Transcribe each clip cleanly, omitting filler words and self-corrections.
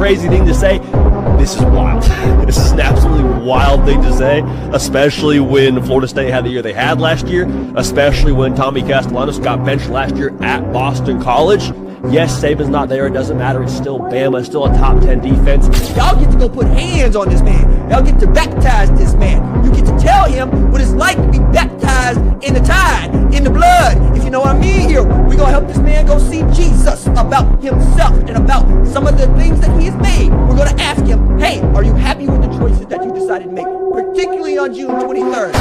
crazy thing to say. This is wild. This is an absolutely wild thing to say, especially when Florida State had the year they had last year, especially when Tommy Castellanos got benched last year at Boston College. Yes, Saban's not there. It doesn't matter. It's still Bama. It's still a top 10 defense. Y'all get to go put hands on this man. Y'all get to baptize this man. You get to tell him what it's like to be baptized in the tide, in the blood. If you know what I mean here, we're going to help this man go see Jesus about himself and about some of the things that he has made. We're going to ask him, hey, are you happy with the choices that you decided to make, particularly on June 23rd?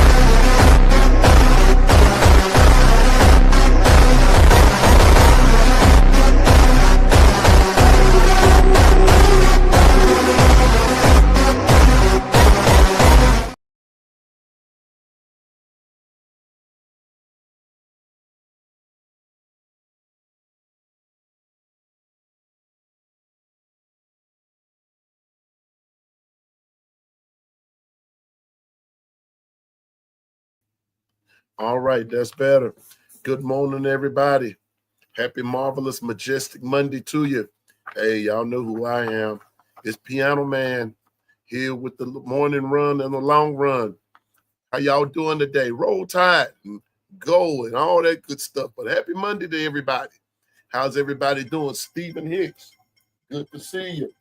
All right, that's better. Good morning, everybody. Happy, marvelous, majestic Monday to you. Hey, y'all know who I am. It's Piano Man here with the morning run and the long run. How y'all doing today? Roll Tide and go and all that good stuff. But happy Monday to everybody. How's everybody doing? Stephen Hicks, good to see you.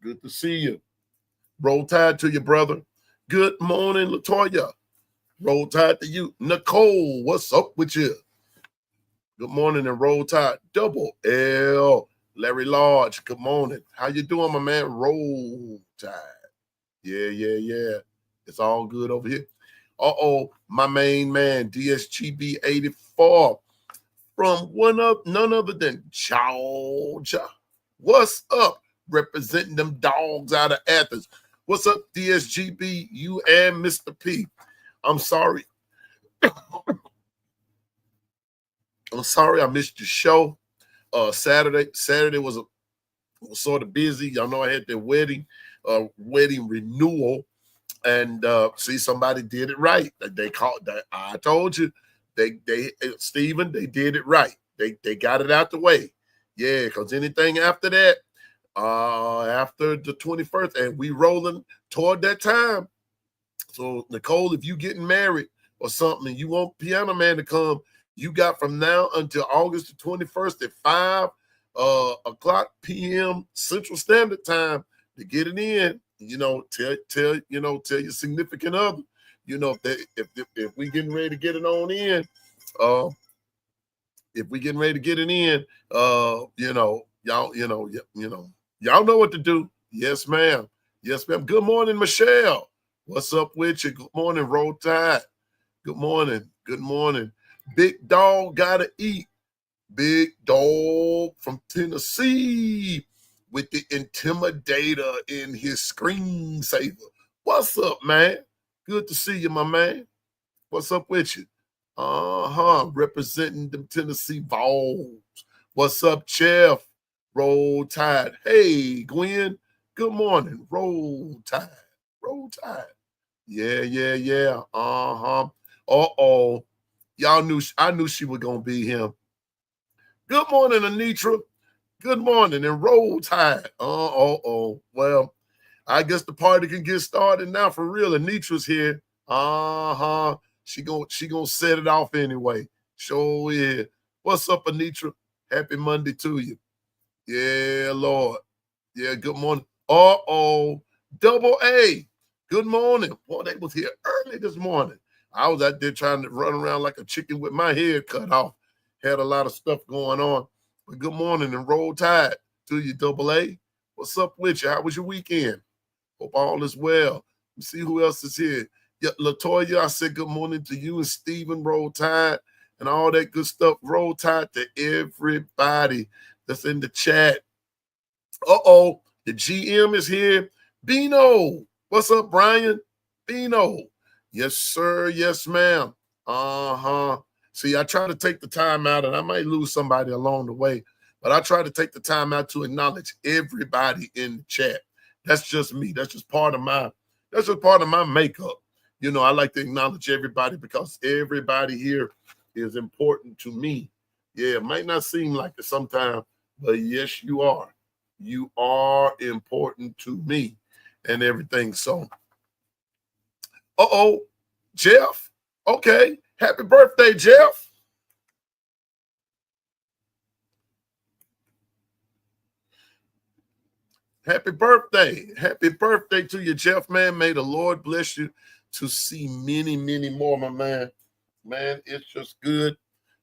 Good to see you. Roll Tide to you, brother. Good morning, LaToya. Roll Tide to you. Nicole, what's up with you? Good morning and Roll Tide. Double L. Larry Lodge, good morning. How you doing, my man? Roll Tide. Yeah. It's all good over here. Uh-oh, my main man, DSGB 84 from none other than Georgia. What's up? Representing them dogs out of Athens. What's up, DSGB, you and Mr. P? I'm sorry. I'm sorry I missed your show. Saturday was sort of busy. Y'all know I had that wedding renewal, and see, somebody did it right. They called that. I told you, Stephen, they did it right. They got it out the way. Yeah, because anything after that, after the 21st, and we rolling toward that time. So, Nicole, if you getting married or something and you want Piano Man to come, you got from now until August the 21st at 5 o'clock p.m. Central Standard Time to get it in. You know, tell your significant other. You know, if we getting ready to get it on in, y'all know what to do. Yes, ma'am. Yes, ma'am. Good morning, Michelle. What's up with you? Good morning, Roll Tide. Good morning. Good morning. Big dog gotta eat. Big dog from Tennessee with the Intimidator in his screensaver. What's up, man? Good to see you, my man. What's up with you? Representing them Tennessee Vols. What's up, Chef? Roll Tide. Hey, Gwen. Good morning. Roll Tide. Roll Tide. Yeah. Uh-oh. I knew she was gonna be him. Good morning, Anitra. Good morning, and Roll Tide. Well, I guess the party can get started now for real. Anitra's here. She gonna set it off anyway. Sure is. What's up, Anitra? Happy Monday to you. Yeah, Lord. Yeah, good morning. Double A. Good morning. Boy, they was here early this morning. I was out there trying to run around like a chicken with my head cut off. Had a lot of stuff going on. But good morning and Roll Tide to you, Double A. What's up with you? How was your weekend? Hope all is well. Let me see who else is here. Yeah, LaToya, I said good morning to you and Stephen. Roll Tide and all that good stuff. Roll Tide to everybody that's in the chat. The GM is here. Bino. What's up, Brian? Bino. Yes, sir. Yes, ma'am. See, I try to take the time out, and I might lose somebody along the way, but I try to take the time out to acknowledge everybody in the chat. That's just me. That's just part of my makeup. You know, I like to acknowledge everybody because everybody here is important to me. Yeah, it might not seem like it sometimes, but yes, you are. You are important to me and everything. So, Jeff. Okay. Happy birthday, Jeff. Happy birthday. Happy birthday to you, Jeff, man. May the Lord bless you to see many, many more, my man. Man, it's just good.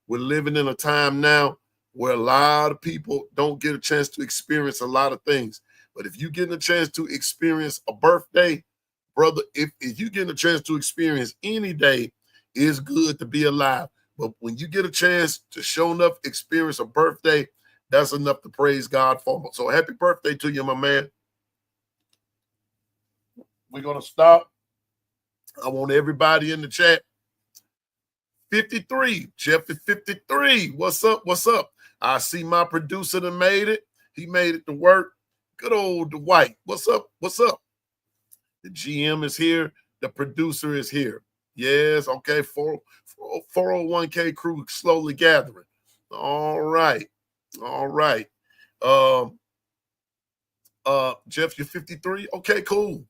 We're living in a time now where a lot of people don't get a chance to experience a lot of things. But if you get a chance to experience a birthday, brother, if you get a chance to experience any day, it's good to be alive. But when you get a chance to show enough experience a birthday, that's enough to praise God for. So happy birthday to you, my man. We're going to stop. I want everybody in the chat. 53. Jeff is 53. What's up? What's up? I see my producer that made it. He made it to work. Good old Dwight. What's up? What's up? The GM is here. The producer is here. Yes. Okay. 401k crew slowly gathering. All right. All right. Jeff, you're 53. Okay, cool.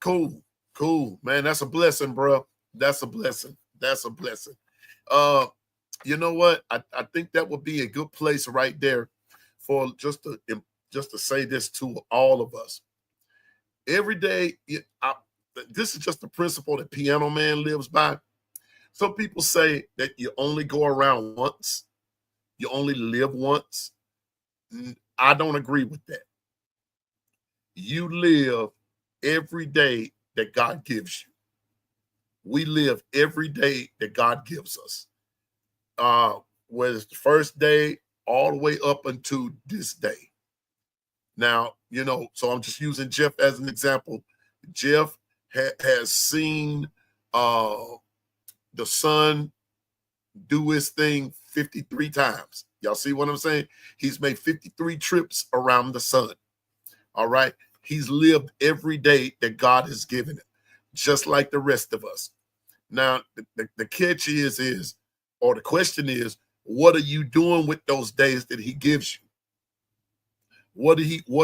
Cool. Man, that's a blessing, bro. That's a blessing. That's a blessing. You know what? I think that would be a good place right there for just to say this to all of us. Every day, this is just the principle that Piano Man lives by. Some people say that you only go around once, you only live once. I don't agree with that. You live every day that God gives you. We live every day that God gives us. Whether it's the first day all the way up until this day. Now, so I'm just using Jeff as an example. Jeff has seen the sun do his thing 53 times. Y'all see what I'm saying? He's made 53 trips around the sun. All right. He's lived every day that God has given him, just like the rest of us. Now, the catch is, or the question is, what are you doing with those days that he gives you? What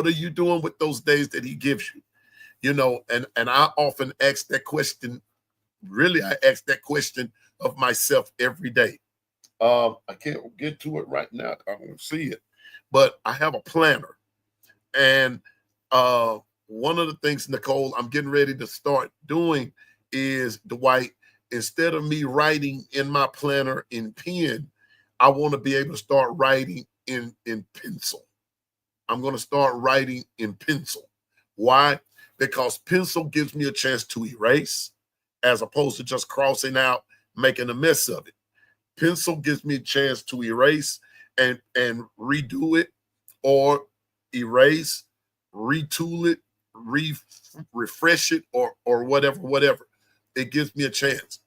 are you doing with those days that he gives you? And I often ask that question. Really, I ask that question of myself every day. I can't get to it right now. I don't see it, but I have a planner. And one of the things, Nicole, I'm getting ready to start doing is, Dwight, instead of me writing in my planner in pen, I want to be able to start writing in pencil. I'm going to start writing in pencil. Why? Because pencil gives me a chance to erase as opposed to just crossing out, making a mess of it. Pencil gives me a chance to erase and redo it, or erase, retool it, refresh it, or whatever. It gives me a chance.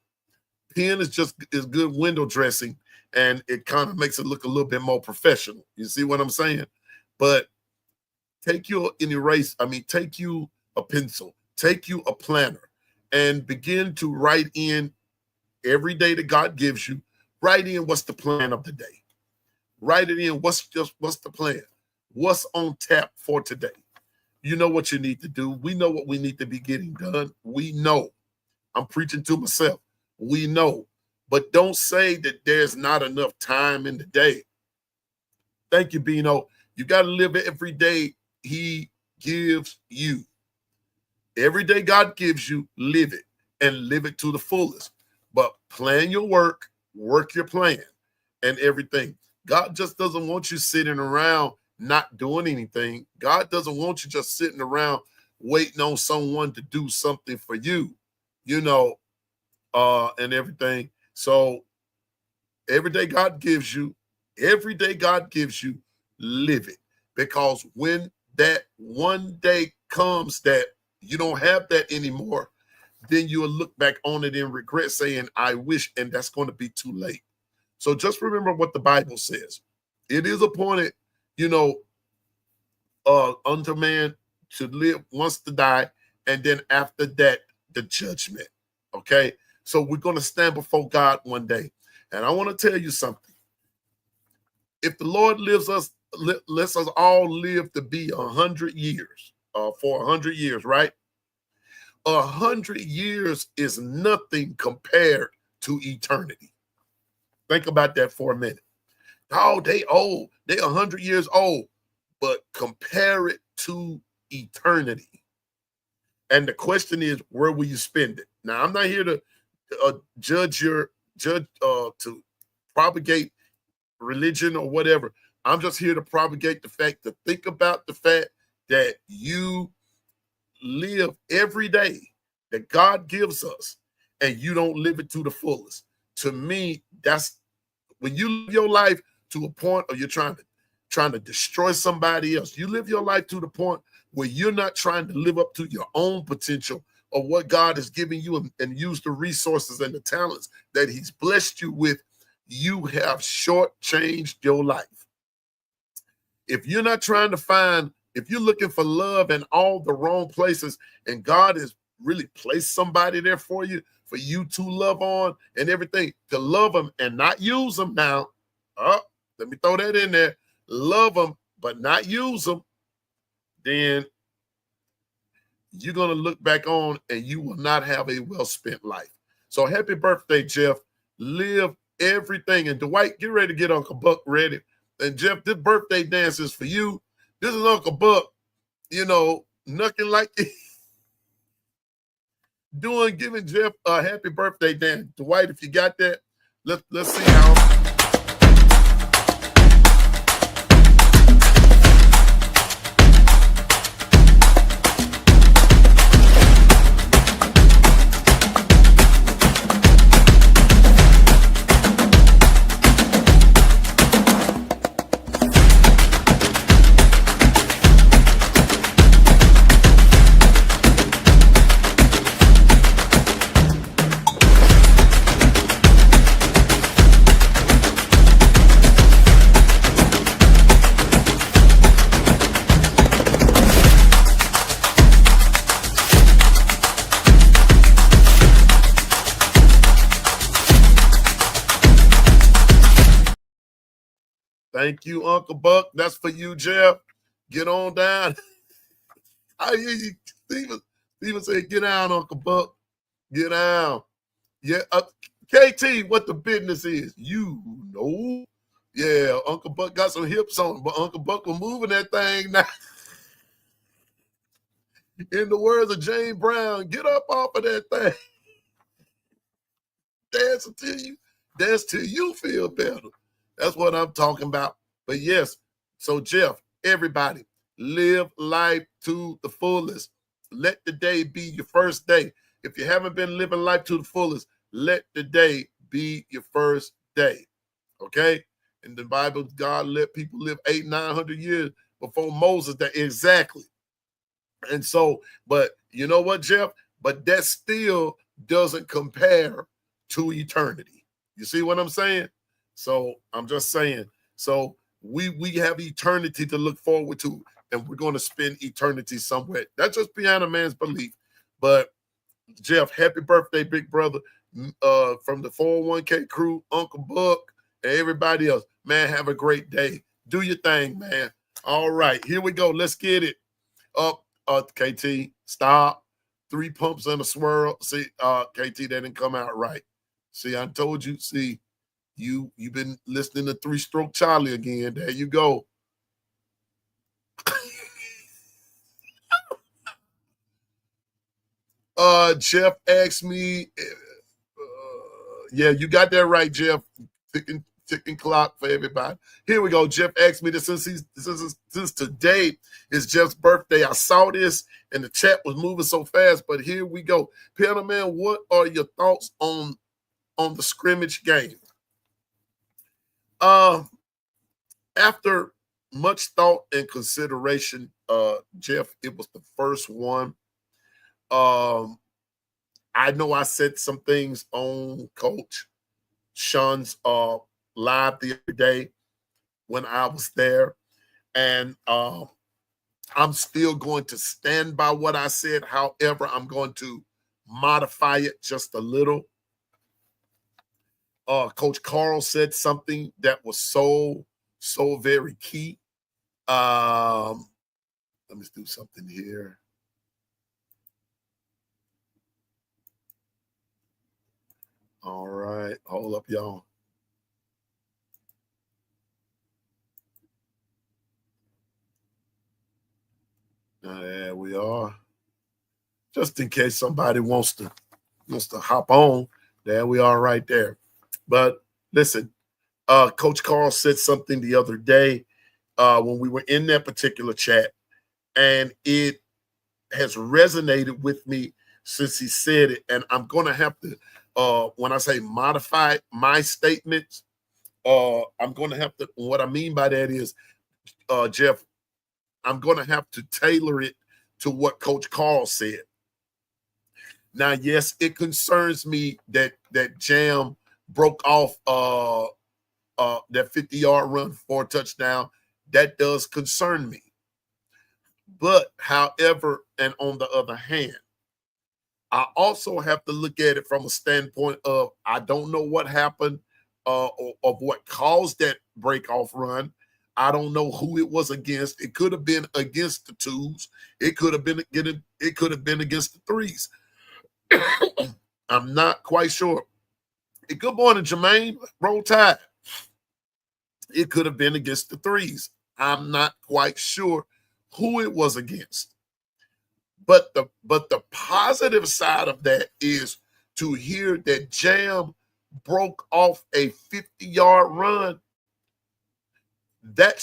Pen is good window dressing, and it kind of makes it look a little bit more professional. You see what I'm saying? But take you a pencil, take you a planner, and begin to write in every day that God gives you. Write in what's the plan of the day. Write it in what's the plan. What's on tap for today? You know what you need to do. We know what we need to be getting done. We know. I'm preaching to myself. We know. But don't say that there's not enough time in the day. Thank you, Bino. You got to live every day he gives you. Every day God gives you, live it, and live it to the fullest. But plan your work your plan, and everything. God just doesn't want you sitting around not doing anything. God doesn't want you just sitting around waiting on someone to do something for you, and everything. So every day God gives you, live it. Because when that one day comes that you don't have that anymore, then you'll look back on it and regret, saying, I wish, and that's going to be too late. So just remember what the Bible says. It is appointed, unto man to live, once to die, and then after that, the judgment. Okay? So we're going to stand before God one day. And I want to tell you something. If the Lord lives us let's us all live to be 100 years, for 100 years, right? 100 years is nothing compared to eternity. Think about that for a minute. Oh, they old. They 100 years old. But compare it to eternity. And the question is, where will you spend it? Now, I'm not here to to propagate religion or whatever. I'm just here to propagate the fact, to think about the fact that you live every day that God gives us and you don't live it to the fullest. To me, that's when you live your life to a point or you're trying to destroy somebody else. You live your life to the point where you're not trying to live up to your own potential or what God has given you and use the resources and the talents that he's blessed you with. You have shortchanged your life. If you're not trying to find, if you're looking for love in all the wrong places and God has really placed somebody there for you to love on and everything, to love them and not use them now. Let me throw that in there. Love them, but not use them. Then you're going to look back on and you will not have a well-spent life. So happy birthday, Jeff. Live everything. And Dwight, get ready to get Uncle Buck ready. And Jeff, this birthday dance is for you. This is Uncle Buck, nothing like giving Jeff a happy birthday dance. Dwight, if you got that, let's see how. Thank you, Uncle Buck. That's for you, Jeff. Get on down. I hear you, Steven. Steven said, get down, Uncle Buck. Get down. Yeah, KT, what the business is. You know. Yeah, Uncle Buck got some hips on, but Uncle Buck was moving that thing now. In the words of Jane Brown, get up off of that thing. Dance till you feel better. That's what I'm talking about. But yes, so Jeff, everybody, live life to the fullest. Let the day be your first day. If you haven't been living life to the fullest, let the day be your first day. Okay? In the Bible, God let people live 800-900 years before Moses. That exactly. And so, but you know what, Jeff? But that still doesn't compare to eternity. You see what I'm saying? So I'm just saying. So we have eternity to look forward to, and we're going to spend eternity somewhere. That's just Piano Man's belief. But Jeff, happy birthday, big brother, from the 401k crew, Uncle Buck, and everybody else. Man, have a great day. Do your thing, man. All right, here we go. Let's get it. Up, KT, stop. 3 pumps and a swirl. See, KT, that didn't come out right. See, I told you. See, you've been listening to 3-Stroke Charlie again. There you go. Jeff asked me. Yeah, you got that right, Jeff. Ticking clock for everybody. Here we go. Jeff asked me this since today is Jeff's birthday. I saw this and the chat was moving so fast, but here we go. Piano Man, what are your thoughts on the scrimmage game? After much thought and consideration, Jeff, it was the first one. I know I said some things on Coach Sean's live the other day when I was there, and I'm still going to stand by what I said. However, I'm going to modify it just a little. Coach Carl said something that was so very key. Let me do something here. All right, hold up, y'all. There we are. Just in case somebody wants to hop on, there we are right there. But listen, Coach Carl said something the other day when we were in that particular chat, and it has resonated with me since he said it. And I'm going to have to, when I say modify my statements, I'm going to have to, what I mean by that is, Jeff, I'm going to have to tailor it to what Coach Carl said. Now, yes, it concerns me that Jam broke off that 50-yard run for a touchdown. That does concern me. But, however, and on the other hand, I also have to look at it from a standpoint of I don't know what happened of what caused that break-off run. I don't know who it was against. It could have been against the twos. It could have been against the threes. I'm not quite sure. Good morning, Jermaine. Roll Tide. It could have been against the threes. I'm not quite sure who it was against. But the positive side of that is to hear that Jam broke off a 50-yard run. That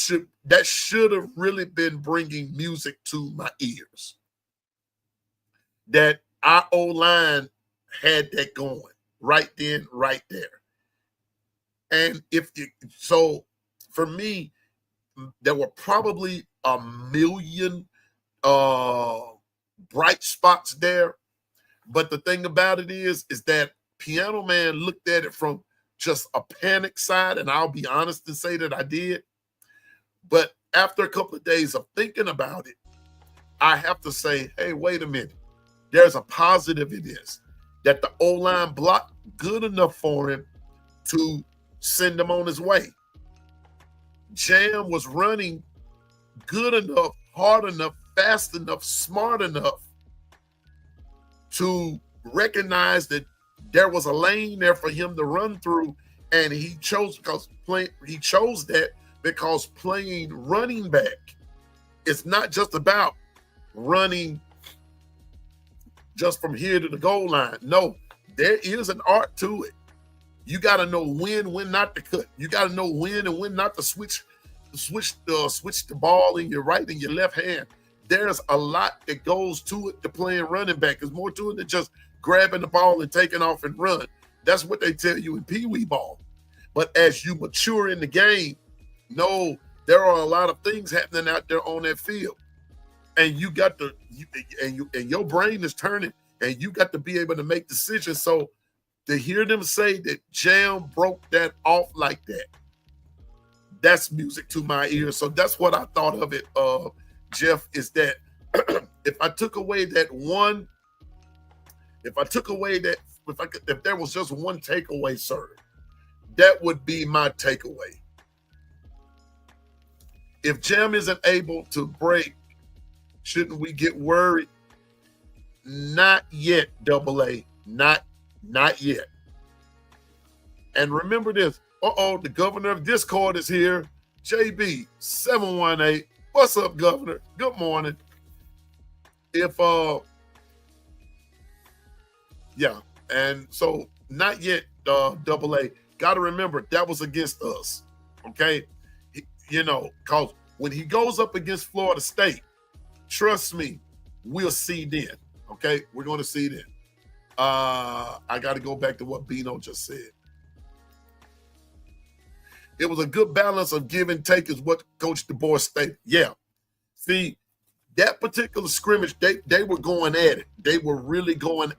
should have really been bringing music to my ears. That our O-line had that going right then, right there. And so for me, there were probably a million bright spots there. But the thing about it is that Piano Man looked at it from just a panic side, and I'll be honest and say that I did. But after a couple of days of thinking about it, I have to say, hey, wait a minute. There's a positive in this, that the O-line blocked good enough for him to send him on his way. Jam was running good enough, hard enough, fast enough, smart enough to recognize that there was a lane there for him to run through, and he chose that because playing running back, it's not just about running just from here to the goal line. No, there is an art to it. You got to know when not to cut. You got to know when and when not to switch the ball in your right and your left hand. There's a lot that goes to it to playing running back. There's more to it than just grabbing the ball and taking off and run. That's what they tell you in Pee Wee ball. But as you mature in the game, no, there are a lot of things happening out there on that field. And you got to, and your brain is turning, and you got to be able to make decisions. So to hear them say that Jam broke that off like that, that's music to my ears. So that's what I thought of it, Jeff, is that if I took away that one, if there was just one takeaway, sir, that would be my takeaway. If Jam isn't able to break, shouldn't we get worried? Not yet, AA. Not yet. And remember this. The governor of Discord is here. JB 718. What's up, Governor? Good morning. And so not yet, AA. Got to remember that was against us. Okay, because when he goes up against Florida State, trust me, we'll see then. Okay, we're going to see then. I got to go back to what Bino just said. It was a good balance of give and take, is what Coach DeBoer stated. Yeah. See, that particular scrimmage, they were going at it. They were going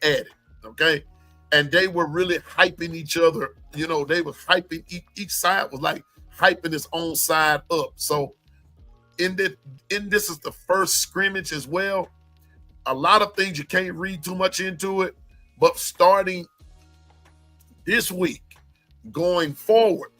at it. Okay. And they were really hyping each other. They were hyping, each side was like hyping its own side up. So in this is the first scrimmage as well. A lot of things you can't read too much into it, but starting this week, going forward,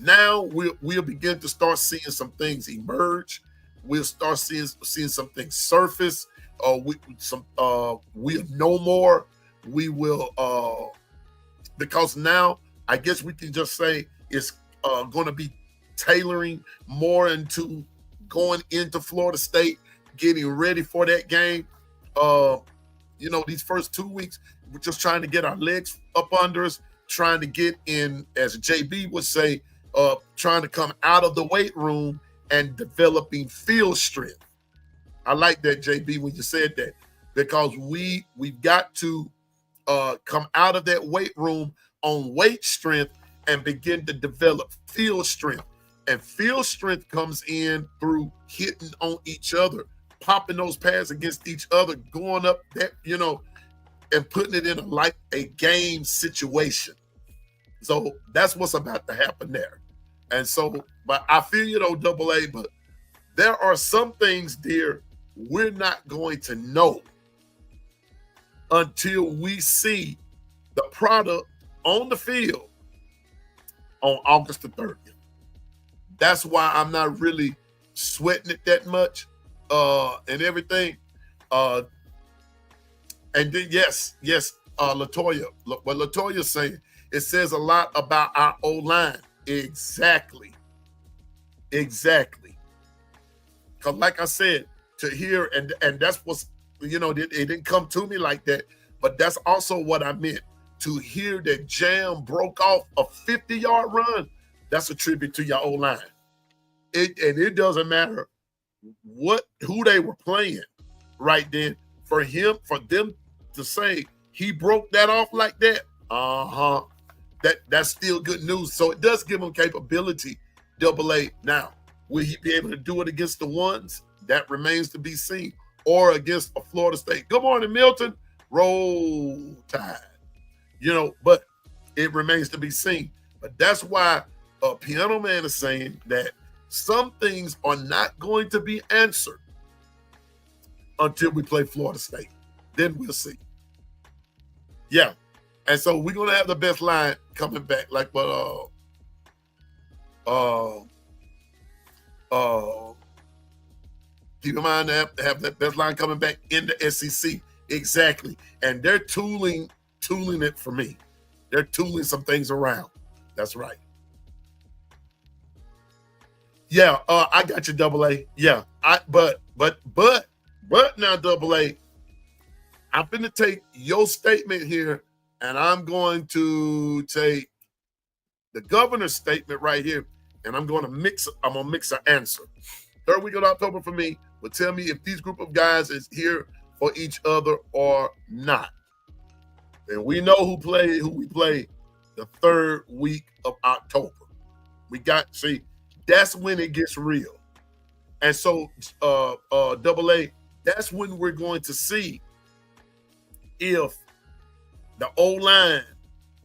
Now we'll begin to start seeing some things emerge. We'll start seeing some things surface. We'll know more. We will because now I guess we can just say it's going to be tailoring more into going into Florida State, getting ready for that game. These first 2 weeks, we're just trying to get our legs up under us, trying to get in, as JB would say, trying to come out of the weight room and developing field strength. I like that, JB, when you said that, because we've got to come out of that weight room on weight strength and begin to develop field strength. And field strength comes in through hitting on each other, popping those pads against each other, going up that, and putting it in a game situation. So that's what's about to happen there. And so, but I feel you though, Double A, but there are some things, dear, we're not going to know until we see the product on the field on August the 30th. That's why I'm not really sweating it that much and everything. And then, yes, Latoya, what Latoya's saying, it says a lot about our O-line. Exactly. Because like I said, to hear, and that's what's, it didn't come to me like that, but that's also what I meant. To hear that Jam broke off a 50-yard run, that's a tribute to your O-line. It doesn't matter who they were playing right then. For them to say he broke that off like that, that's still good news. So it does give him capability, Double A. Now, will he be able to do it against the ones? That remains to be seen. Or against a Florida State. Good morning, Milton. Roll Tide. But it remains to be seen. But that's why Piano Man is saying that some things are not going to be answered until we play Florida State. Then we'll see. Yeah. And so we're going to have the best line coming back, like what keep in mind to have that best line coming back in the SEC. Exactly. And they're tooling it for me. They're tooling some things around. That's right. Yeah, I got you, Double A. Yeah, but now, Double A, I'm going to take your statement here, and I'm going to take the governor's statement right here, and I'm going to mix an answer. Third week of October for me will tell me if these group of guys is here for each other or not. And we know who we play the third week of October. That's when it gets real. And so, Double A, that's when we're going to see if the O-line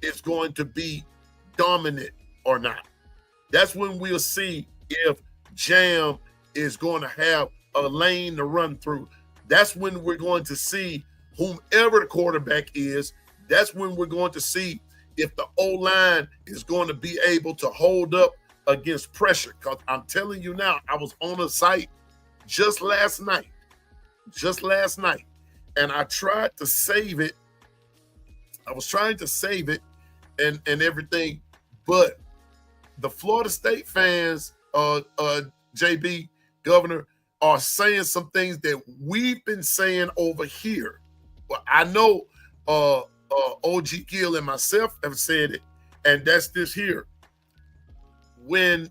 is going to be dominant or not. That's when we'll see if Jam is going to have a lane to run through. That's when we're going to see whomever the quarterback is. That's when we're going to see if the O-line is going to be able to hold up against pressure. Because I'm telling you now, I was on a site just last night, and I tried to save it. I was trying to save it and everything, but the Florida State fans, JB, Governor, are saying some things that we've been saying over here. Well, I know OG Gill and myself have said it, and that's this here. When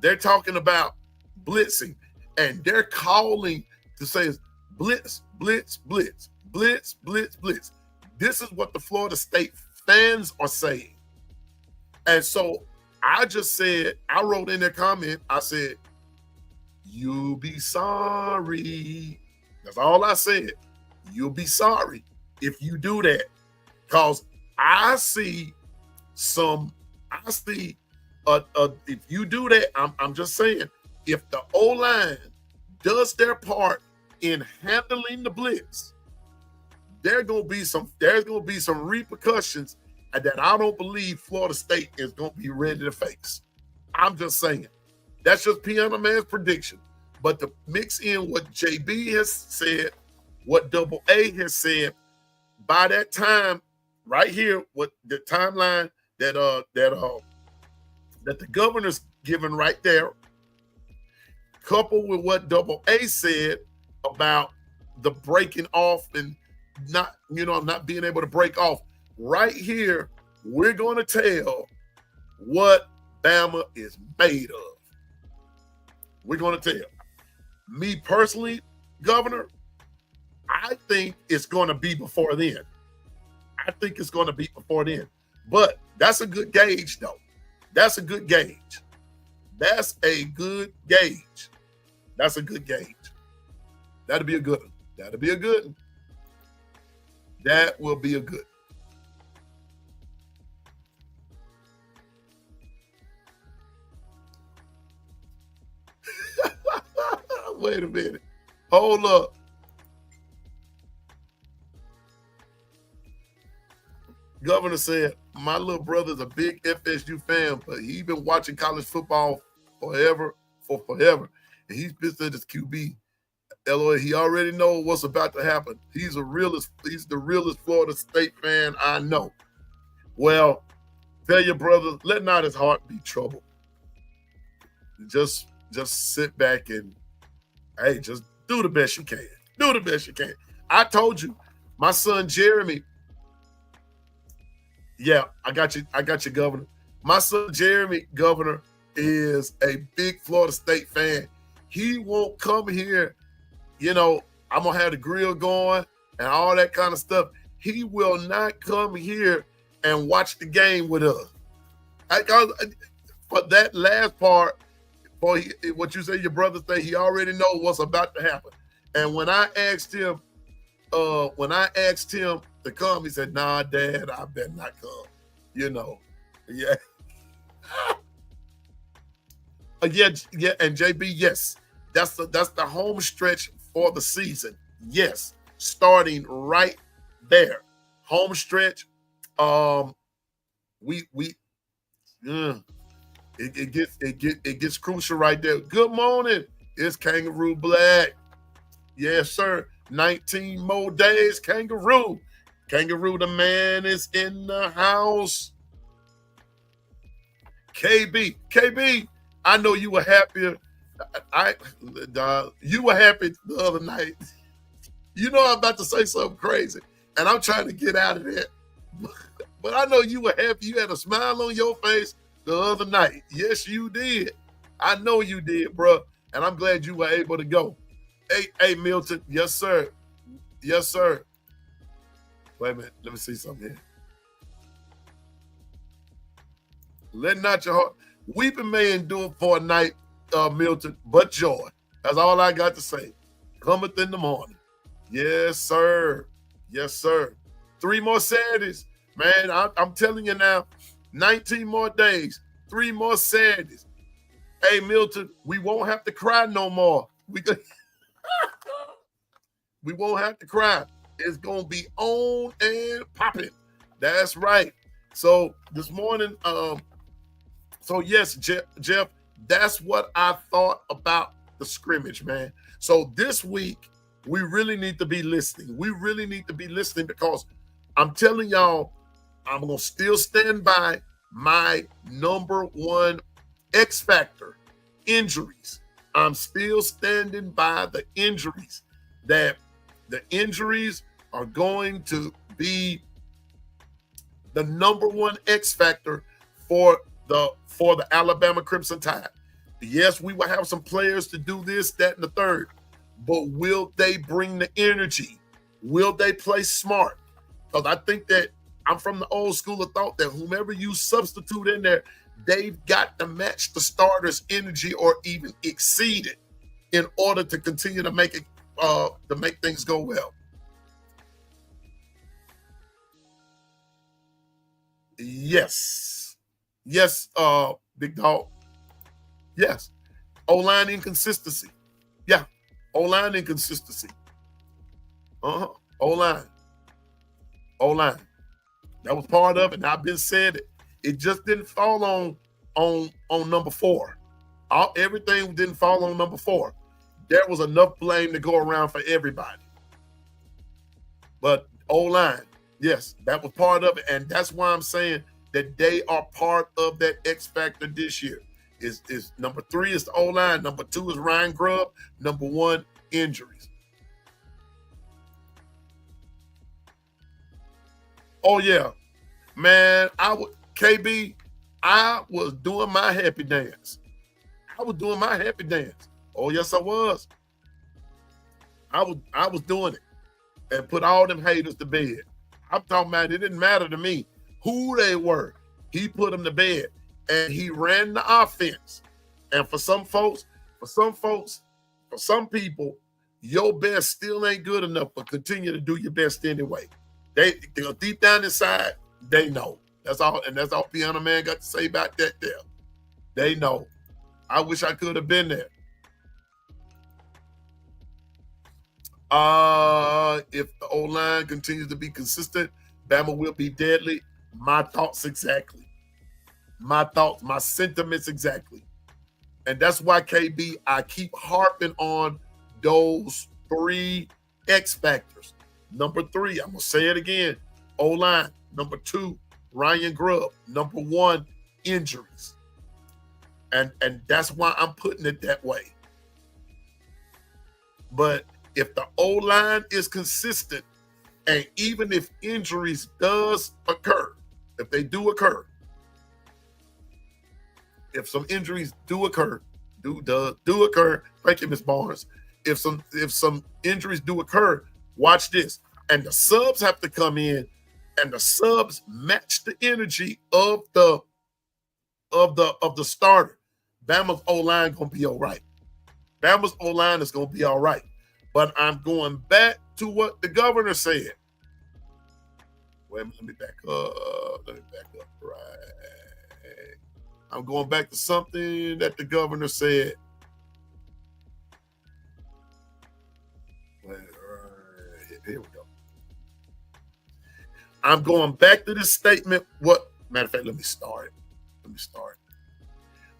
they're talking about blitzing, and they're calling to say blitz, blitz, blitz, blitz, blitz, blitz. This is what the Florida State fans are saying. And so I just said, I wrote in their comment, I said, you'll be sorry. That's all I said. You'll be sorry if you do that. Because I see if you do that, I'm just saying, if the O-line does their part in handling the blitz, there's gonna be some repercussions that I don't believe Florida State is going to be ready to face. I'm just saying. That's just Piano Man's prediction. But to mix in what JB has said, what Double A has said, by that time, right here, what the timeline that the governor's given right there, coupled with what Double A said about the breaking off and not being able to break off. Right here, we're going to tell what Bama is made of. We're going to tell. Me personally, Governor, I think it's going to be before then. I think it's going to be before then. But that's a good gauge, though. That's a good gauge. That's a good gauge. That's a good gauge. That'll be a good one. That'll be a good one. That will be a good one. Wait a minute. Hold up. Governor said, my little brother's a big FSU fan, but he's been watching college football forever. And he's pissed at his QB. LOA, he already knows what's about to happen. He's the realest Florida State fan I know. Well, tell your brother, let not his heart be troubled. Just sit back and, hey, just do the best you can. Do the best you can. I told you, my son Jeremy. Yeah, I got you, Governor. My son Jeremy, Governor, is a big Florida State fan. He won't come here, I'm going to have the grill going and all that kind of stuff. He will not come here and watch the game with us. For that last part, for what you say, your brother say, he already knows what's about to happen. And when I asked him to come, he said, nah, Dad, I better not come. Yeah. Yeah, and JB, yes. That's the home stretch for the season. Yes. Starting right there. Home stretch. It gets crucial right there. Good morning. It's Kangaroo Black. Yes, sir. 19 more days, Kangaroo. Kangaroo, the man is in the house. KB, I know you were happier. You were happy the other night. You know I'm about to say something crazy, and I'm trying to get out of that. But I know you were happy. You had a smile on your face the other night. Yes, you did. I know you did, bro. And I'm glad you were able to go. Hey, Milton. Yes, sir. Yes, sir. Wait a minute. Let me see something here. Let not your heart. Weeping may endure for a night, Milton, but joy. That's all I got to say. Cometh in the morning. Yes, sir. Yes, sir. 3 more Saturdays. Man, I'm telling you now, 19 more days, 3 more Saturdays. Hey, Milton, we won't have to cry no more. We won't have to cry. It's going to be on and popping. That's right. So this morning, so yes, Jeff, that's what I thought about the scrimmage, man. So this week, we really need to be listening. We really need to be listening because I'm telling y'all, I'm going to still stand by my number one X factor, injuries. I'm still standing by the injuries, that the injuries are going to be the number one X factor for the Alabama Crimson Tide. Yes, we will have some players to do this, that, and the third, but will they bring the energy? Will they play smart? Because I think that I'm from the old school of thought that whomever you substitute in there, they've got to match the starter's energy or even exceed it in order to continue to make it to make things go well. Yes, big dog. Yes, O-line inconsistency. Yeah, O-line inconsistency. O-line. That was part of it. And I've been said it. It just didn't fall on number 4. Everything didn't fall on number 4. There was enough blame to go around for everybody. But O-line, yes, that was part of it. And that's why I'm saying that they are part of that X factor this year. Is number 3 is the O-line. Number 2 is Ryan Grubb. Number 1, injuries. Oh, yeah. Man, I was doing my happy dance. Oh, yes, I was. I was doing it and put all them haters to bed. I'm talking about it didn't matter to me who they were. He put them to bed and he ran the offense. And for some people, your best still ain't good enough, but continue to do your best anyway. They deep down inside, they know. That's all, and that's all Piano Man got to say about that there. They know. I wish I could have been there. If the O-line continues to be consistent, Bama will be deadly. My thoughts exactly. My thoughts, my sentiments exactly. And that's why, KB, I keep harping on those 3 X factors. Number 3, I'm going to say it again, O-line. Number 2, Ryan Grubb. Number 1, injuries. And that's why I'm putting it that way. But if the O-line is consistent, and even if injuries does occur, if they do occur, if some injuries do occur, do occur, thank you, Ms. Barnes. If some injuries do occur, watch this. And the subs have to come in, and the subs match the energy of the starter. Bama's O-line gonna be all right. Bama's O-line is gonna be all right. But I'm going back to what the governor said. Wait, let me back up. Right. I'm going back to something that the governor said. Here we go. I'm going back to this statement. Matter of fact, let me start.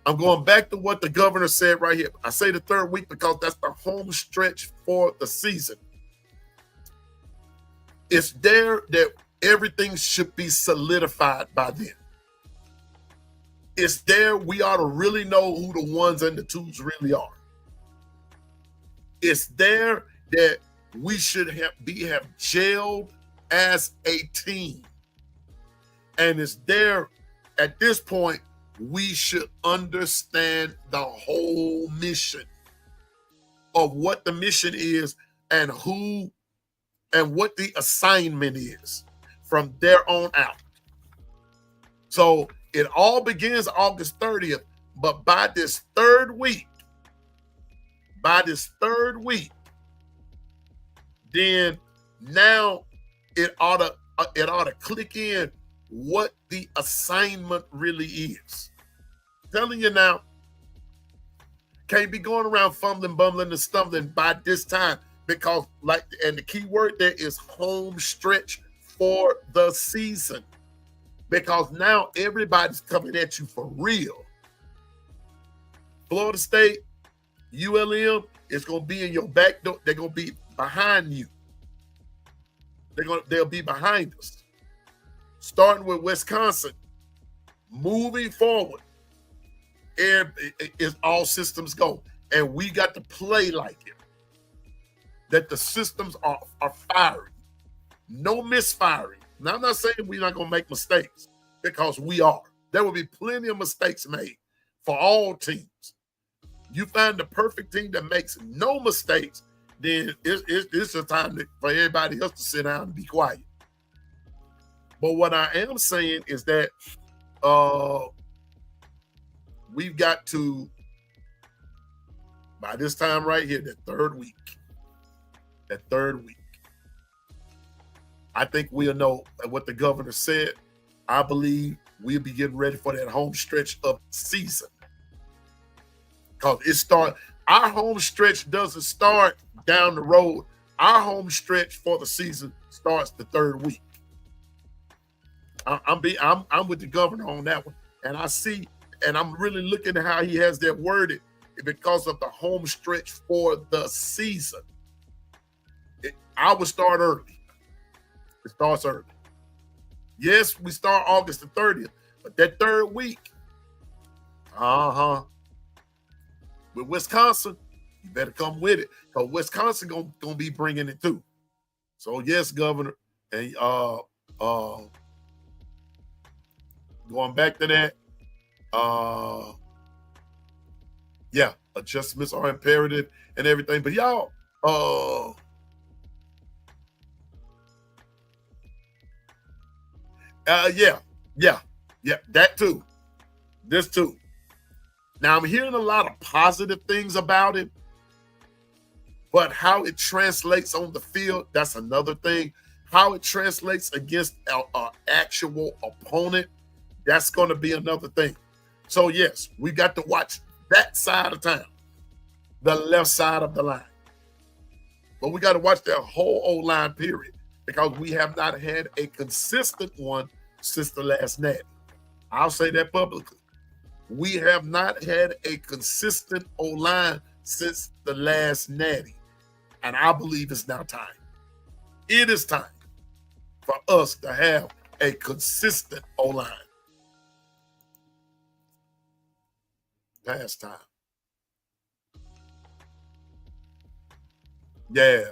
I'm going back to what the governor said right here. I say the 3rd week because that's the home stretch for the season. It's there that everything should be solidified by then. It's there we ought to really know who the 1s and the 2s really are. It's there that we should have gelled as a team. And it's there at this point we should understand the whole mission of what the mission is and who and what the assignment is from there on out. So it all begins August 30th, but by this third week, then now it ought to click in what the assignment really is. Telling you now, can't be going around fumbling, bumbling, and stumbling by this time because, and the key word there is home stretch for the season. Because now everybody's coming at you for real. Florida State, ULM is going to be in your back door. They're going to be behind you. They'll be behind us. Starting with Wisconsin, moving forward, is all systems go. And we got to play like it. That the systems are firing. No misfiring. Now, I'm not saying we're not going to make mistakes because we are. There will be plenty of mistakes made for all teams. You find the perfect team that makes no mistakes, then it's a time for everybody else to sit down and be quiet. But what I am saying is that we've got to, by this time right here, that third week, I think we'll know what the governor said. I believe we'll be getting ready for that home stretch of season. Because our home stretch doesn't start down the road. Our home stretch for the season starts the third week. I'm with the governor on that one. And I see, and I'm really looking at how he has that worded because of the home stretch for the season. I would start early. It starts early. Yes, we start August the 30th, but that third week, with Wisconsin, you better come with it, because Wisconsin gonna be bringing it too. So yes, Governor, and going back to that, yeah, adjustments are imperative and everything. But y'all, yeah, that too. This too. Now I'm hearing a lot of positive things about him, but how it translates on the field, that's another thing. How it translates against our actual opponent, that's going to be another thing. So yes, we got to watch that side of town, the left side of the line. But we got to watch that whole O-line period, because we have not had a consistent one since the last natty. I'll say that publicly. We have not had a consistent O-line since the last natty. And I believe it's now time. It is time for us to have a consistent O-line. Past time. Yeah.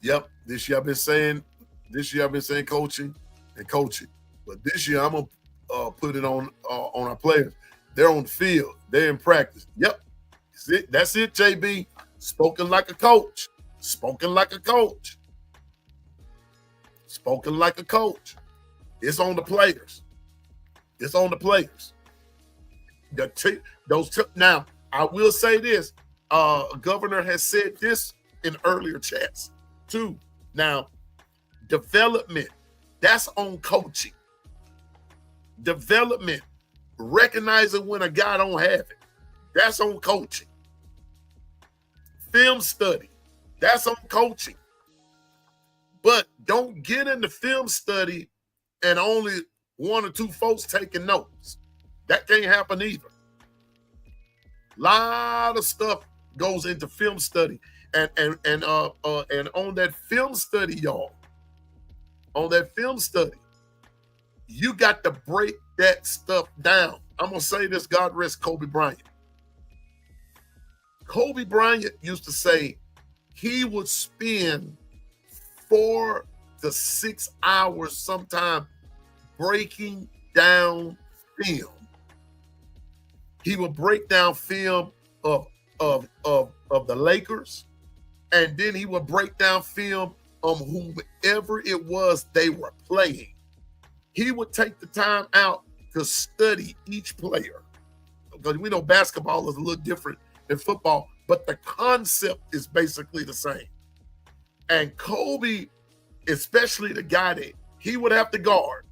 Yep. This year I've been saying coaching and coaching. But this year I'm gonna put it on our players. They're on the field. They're in practice. Yep. That's it, JB. Spoken like a coach. Spoken like a coach. Spoken like a coach. It's on the players. It's on the players. Now, I will say this. Governor has said this in earlier chats too. Now, development, that's on coaching. Development, recognizing when a guy don't have it, that's on coaching. Film study, that's on coaching. But don't get into film study and only one or two folks taking notes. That can't happen either. A lot of stuff goes into film study. And on that film study, y'all, on that film study, you got to break that stuff down. I'm going to say this, God rest Kobe Bryant. Kobe Bryant used to say he would spend 4 to 6 hours sometime breaking down film. He would break down film of the Lakers, and then he would break down film on whomever it was they were playing. He would take the time out to study each player. Because we know basketball is a little different than football, but the concept is basically the same. And Kobe, especially the guy that he would have to guard,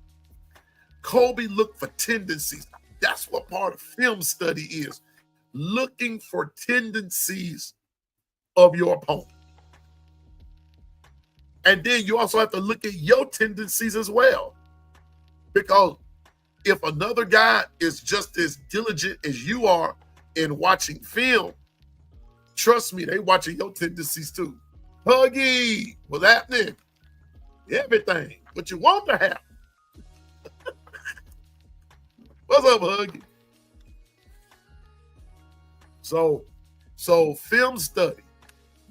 Kobe looked for tendencies. That's what part of film study is. Looking for tendencies of your opponent. And then you also have to look at your tendencies as well. Because if another guy is just as diligent as you are in watching film, trust me, they watching your tendencies too. Huggy, what's happening? Everything. What you want to happen. What's up, Huggy? So film study,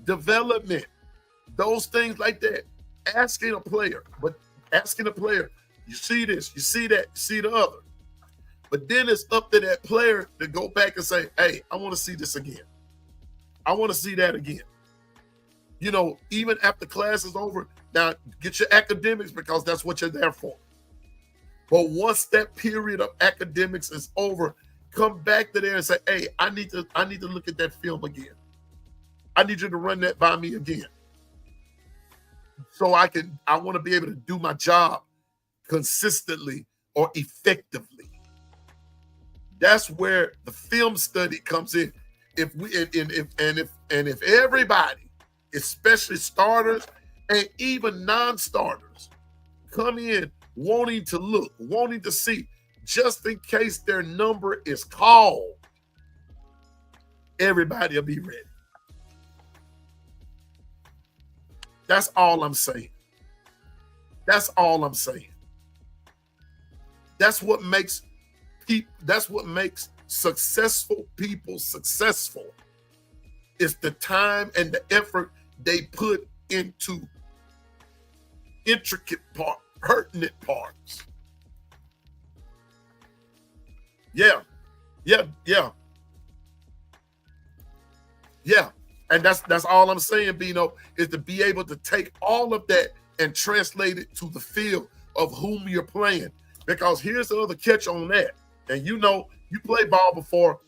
development, those things like that. Asking a player, you see this, you see that, you see the other. But then it's up to that player to go back and say, hey, I want to see this again. I want to see that again. You know, even after class is over, now get your academics because that's what you're there for. But once that period of academics is over, come back to there and say, hey, I need to look at that film again. I need you to run that by me again. So I want to be able to do my job consistently or effectively. That's where the film study comes in. If everybody, especially starters and even non-starters, come in wanting to look, wanting to see, just in case their number is called, everybody will be ready. That's all I'm saying. That's all I'm saying. That's what makes people, that's what makes successful people successful. It's the time and the effort they put into intricate pertinent parts. Yeah. And that's all I'm saying, Bino, is to be able to take all of that and translate it to the field of whom you're playing. Because here's the other catch on that. And you know, you play ball before.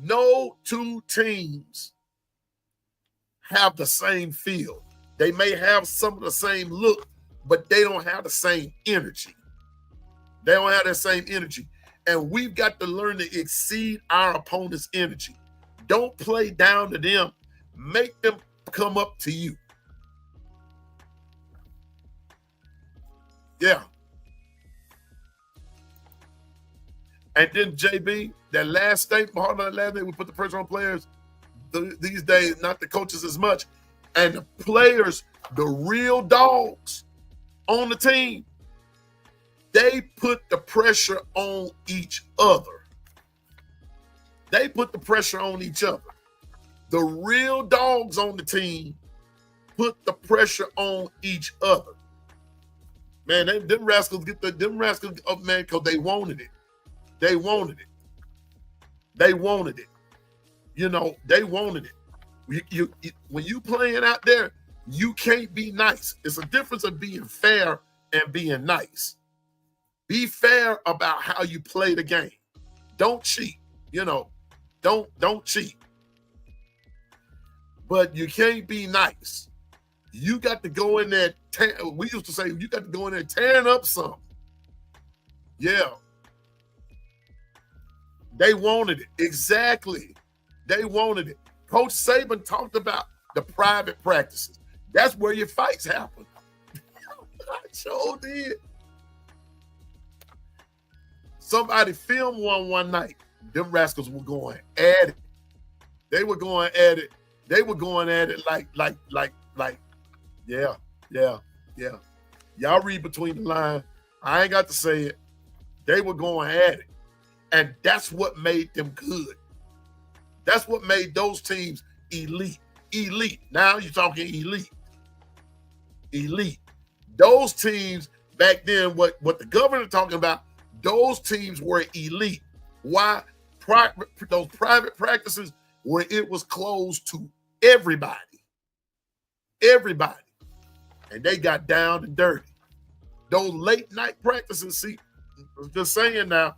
No two teams have the same feel. They may have some of the same look, but they don't have the same energy. They don't have that same energy. And we've got to learn to exceed our opponent's energy. Don't play down to them. Make them come up to you. Yeah. And then JB, that last statement, part of that last day, we put the pressure on players. These days, not the coaches as much. And the players, the real dogs on the team, they put the pressure on each other. They put the pressure on each other. The real dogs on the team put the pressure on each other. Man, them rascals up, man, because they wanted it. They wanted it. They wanted it. You know, they wanted it. When you playing out there, you can't be nice. It's a difference of being fair and being nice. Be fair about how you play the game. Don't cheat. You know, don't cheat. But you can't be nice. You got to go in there. We used to say you got to go in there tearing up something. Yeah. They wanted it. Exactly. They wanted it. Coach Saban talked about the private practices. That's where your fights happen. I sure did. Somebody filmed one night. Them rascals were going at it. They were going at it. They were going at it like, yeah. Y'all read between the lines. I ain't got to say it. They were going at it. And that's what made them good. That's what made those teams elite. Elite. Now you're talking elite. Elite. Those teams back then, what the governor talking about, those teams were elite. Why? Those private practices where it was closed to everybody. Everybody. And they got down and dirty. Those late night practices, see, I'm just saying now.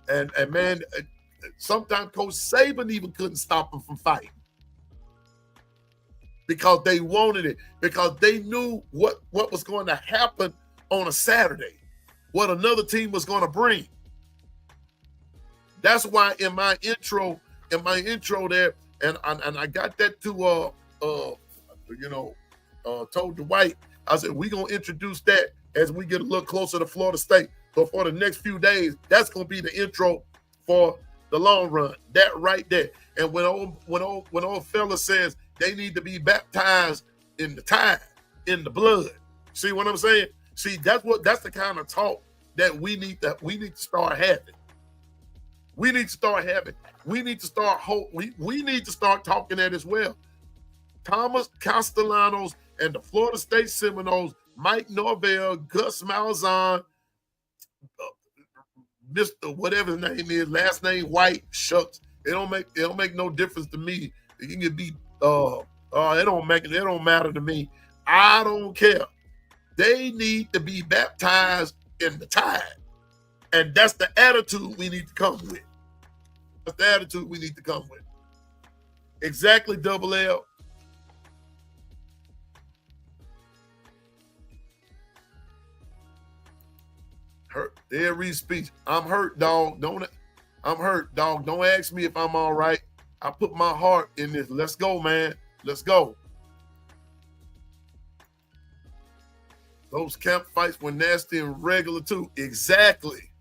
And man, sometimes Coach Saban even couldn't stop them from fighting. Because they wanted it. Because they knew what was going to happen on a Saturday. What another team was going to bring. That's why in my intro there, and I got that to told Dwight, I said, we're gonna introduce that as we get a little closer to Florida State. So for the next few days, that's gonna be the intro for the long run. That right there. And when old fella says they need to be baptized in the tide, in the blood. See what I'm saying? See, that's the kind of talk that we need to start having. We need to start having. We need to start we need to start talking that as well. Thomas Castellanos and the Florida State Seminoles, Mike Norvell, Gus Malzahn, Mr. whatever his name is, last name White, shucks. It don't make no difference to me. It can be it don't matter to me. I don't care. They need to be baptized in the tide. And that's the attitude we need to come with. That's the attitude we need to come with. Exactly, Double L. Hurt. Every speech. I'm hurt, dog. I'm hurt, dog. Don't ask me if I'm all right. I put my heart in this. Let's go, man. Let's go. Those camp fights were nasty and regular too. Exactly.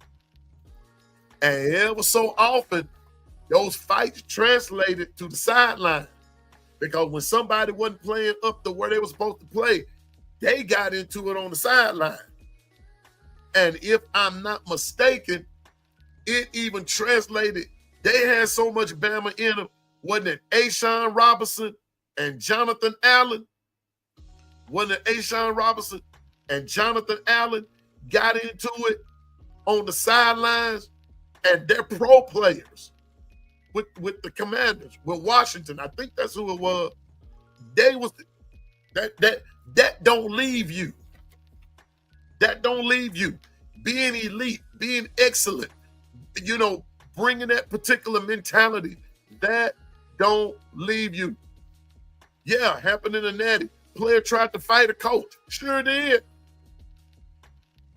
And ever so often, those fights translated to the sideline. Because when somebody wasn't playing up to where they were supposed to play, they got into it on the sideline. And if I'm not mistaken, it even translated. They had so much Bama in them. Wasn't it Ashawn Robinson and Jonathan Allen? Wasn't it Ashawn Robinson and Jonathan Allen got into it on the sidelines? And they're pro players with the Commanders, with Washington. I think that's who it was. They was that don't leave you. That don't leave you. Being elite, being excellent, bringing that particular mentality, that don't leave you. Yeah, happened in the Natty. Player tried to fight a coach. Sure did.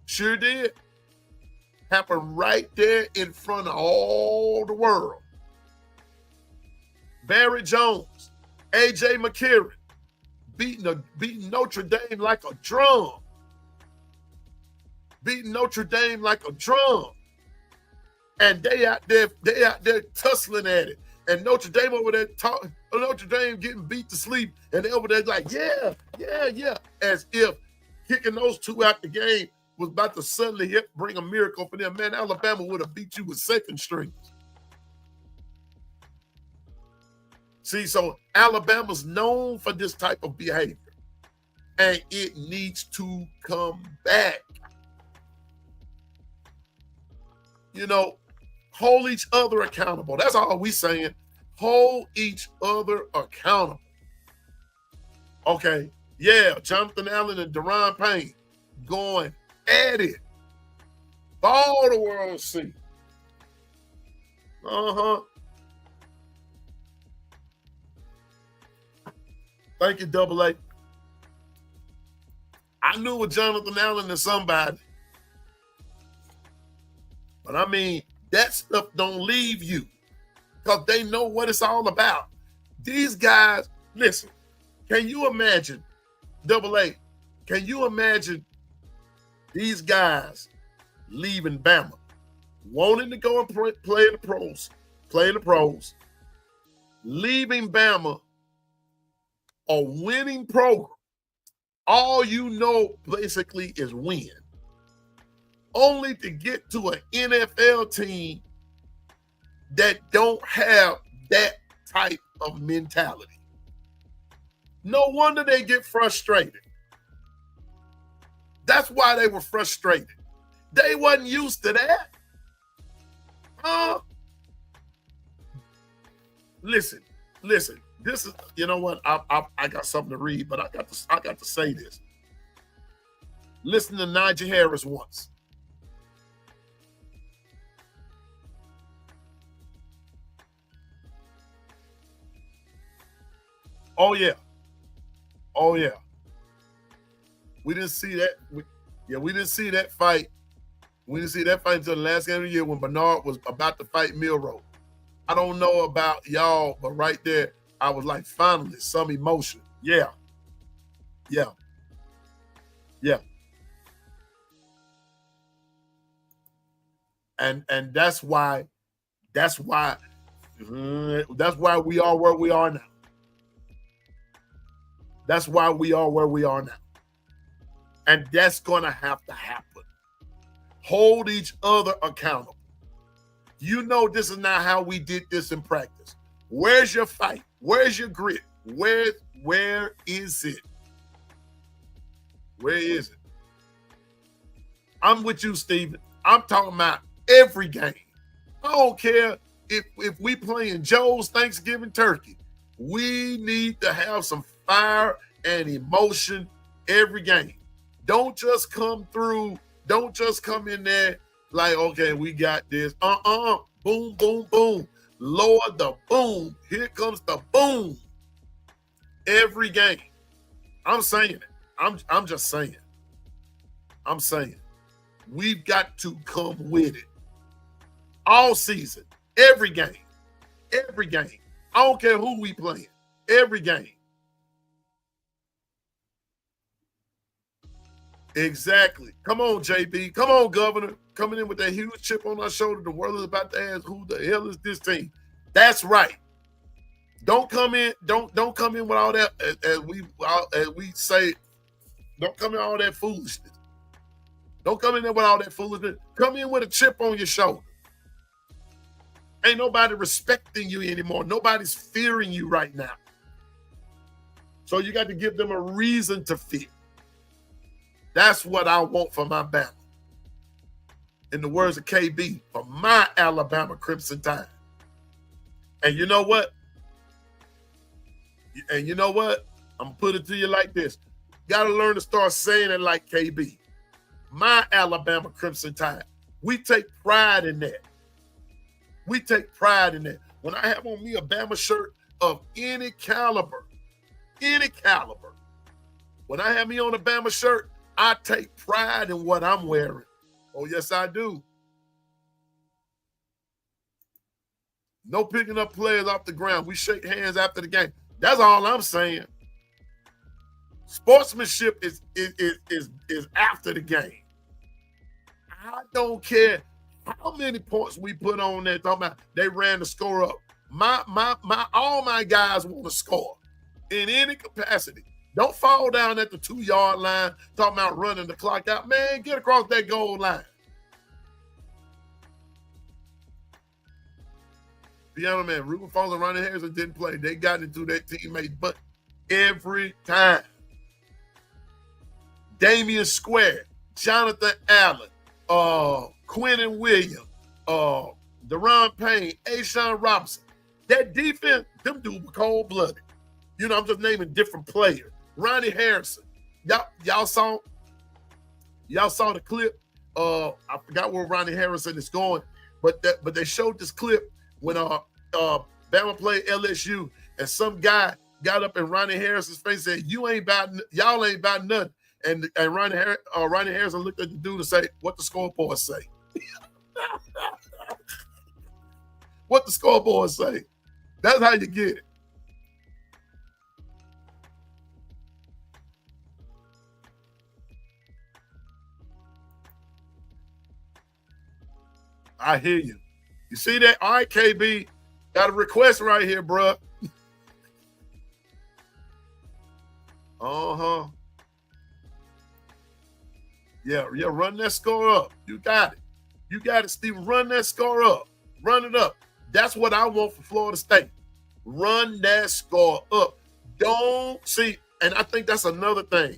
Sure did. Happened right there in front of all the world. Barry Jones, A.J. McCarron, beating Notre Dame like a drum. Beating Notre Dame like a drum. And they out there tussling at it. And Notre Dame over there Notre Dame getting beat to sleep. And they over there like, yeah. As if kicking those two out the game was about to suddenly bring a miracle for them. Man, Alabama would have beat you with second strings. See, so Alabama's known for this type of behavior. And it needs to come back. Hold each other accountable. That's all we saying. Hold each other accountable. Okay, yeah, Jonathan Allen and Deron Payne going at it. All the world see. Thank you, Double A. I knew with Jonathan Allen and somebody. But I mean, that stuff don't leave you because they know what it's all about. These guys, listen, can you imagine, Double A, can you imagine these guys leaving Bama, wanting to go and play in the pros, leaving Bama, a winning program. All you know basically is win. Only to get to an NFL team that don't have that type of mentality. No wonder they get frustrated. That's why they were frustrated. They wasn't used to that. Listen. This is, you know what? I got something to read, but I got to say this. Listen to Najee Harris once. Oh yeah. We didn't see that. We didn't see that fight. We didn't see that fight until the last game of the year when Bernard was about to fight Milroe. I don't know about y'all, but right there, I was like, finally, some emotion. Yeah. And that's why we are where we are now. That's why we are where we are now. And that's going to have to happen. Hold each other accountable. You know this is not how we did this in practice. Where's your fight? Where's your grit? Where is it? Where is it? I'm with you, Steven. I'm talking about every game. I don't care if we playing Joe's Thanksgiving turkey. We need to have some fire and emotion every game. Don't just come through. Don't just come in there like, okay, we got this. Boom, boom, boom. Lower the boom. Here comes the boom. Every game. I'm saying it. I'm just saying. I'm saying. We've got to come with it. All season, every game. Every game. I don't care who we playing. Every game. Exactly. Come on, JB. Come on, Governor. Coming in with that huge chip on our shoulder. The world is about to ask, who the hell is this team? That's right. Don't come in. Don't come in with all that. As we say, don't come in with all that foolishness. Don't come in there with all that foolishness. Come in with a chip on your shoulder. Ain't nobody respecting you anymore. Nobody's fearing you right now. So you got to give them a reason to fear. That's what I want for my Bama. In the words of KB, for my Alabama Crimson Tide. And you know what? I'm going to put it to you like this. Got to learn to start saying it like KB. My Alabama Crimson Tide. We take pride in that. We take pride in that. When I have on me a Bama shirt of any caliber, when I have me on a Bama shirt, I take pride in what I'm wearing. Oh, yes, I do. No picking up players off the ground. We shake hands after the game. That's all I'm saying. Sportsmanship is after the game. I don't care how many points we put on there talking about they ran the score up. All my guys want to score in any capacity. Don't fall down at the 2-yard line talking about running the clock out. Man, get across that goal line. Piano man, Reuben Falls and Ronnie Harrison didn't play. They got into their teammates, but every time. Damian Square, Jonathan Allen, Quentin Williams, Deron Payne, Ashawn Robinson. That defense, them dudes were cold-blooded. You know, I'm just naming different players. Ronnie Harrison. Y'all saw the clip. I forgot where Ronnie Harrison is going, but they showed this clip when Bama played LSU, and some guy got up in Ronnie Harrison's face and said, y'all ain't about nothing. And Ronnie Harrison looked at the dude and said, what the scoreboard say? What the scoreboard say? That's how you get it. I hear you. You see that? All right, KB. Got a request right here, bruh. Uh-huh. Yeah, run that score up. You got it. You got it, Steve. Run that score up. Run it up. That's what I want for Florida State. Run that score up. Don't see, and I think that's another thing,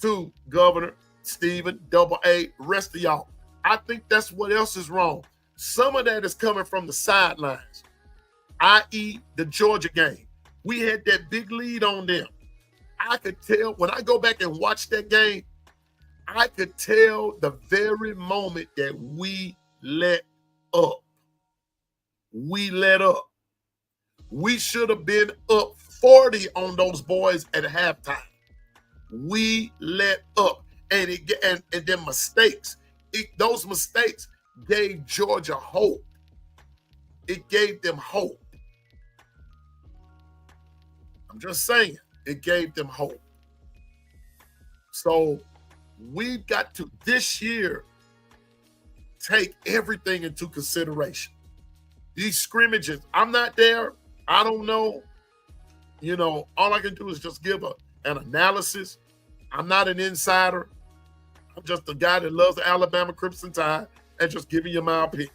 too, Governor, Stephen, Double A, rest of y'all. I think that's what else is wrong. Some of that is coming from the sidelines, i.e. the Georgia game. We had that big lead on them. I could tell, when I go back and watch that game, I could tell the very moment that we let up. We let up. We should have been up 40 on those boys at halftime. We let up. And then mistakes. Those mistakes gave Georgia hope. It gave them hope. I'm just saying, it gave them hope. So we've got to, this year, take everything into consideration. These scrimmages, I'm not there. I don't know. You know, all I can do is just give an analysis. I'm not an insider. I'm just a guy that loves the Alabama Crimson Tide and just giving you my opinion.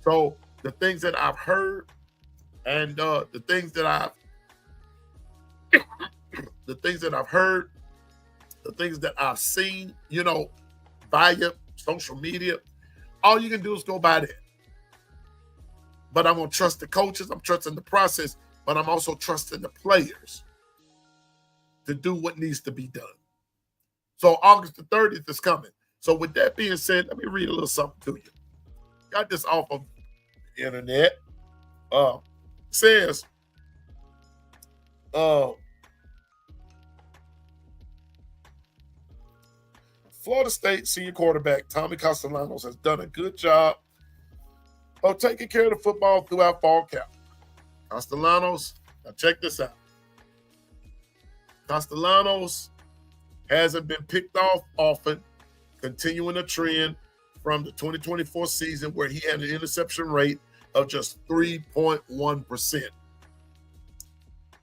So the things that I've heard and the things that I've heard, the things that I've seen, you know, via social media, all you can do is go by that. But I'm going to trust the coaches. I'm trusting the process, but I'm also trusting the players to do what needs to be done. So August the 30th is coming. So with that being said, let me read a little something to you. Got this off of the internet. Says, Florida State senior quarterback Tommy Castellanos has done a good job of taking care of the football throughout fall camp. Castellanos, now check this out. Castellanos hasn't been picked off often, continuing a trend from the 2024 season where he had an interception rate of just 3.1%.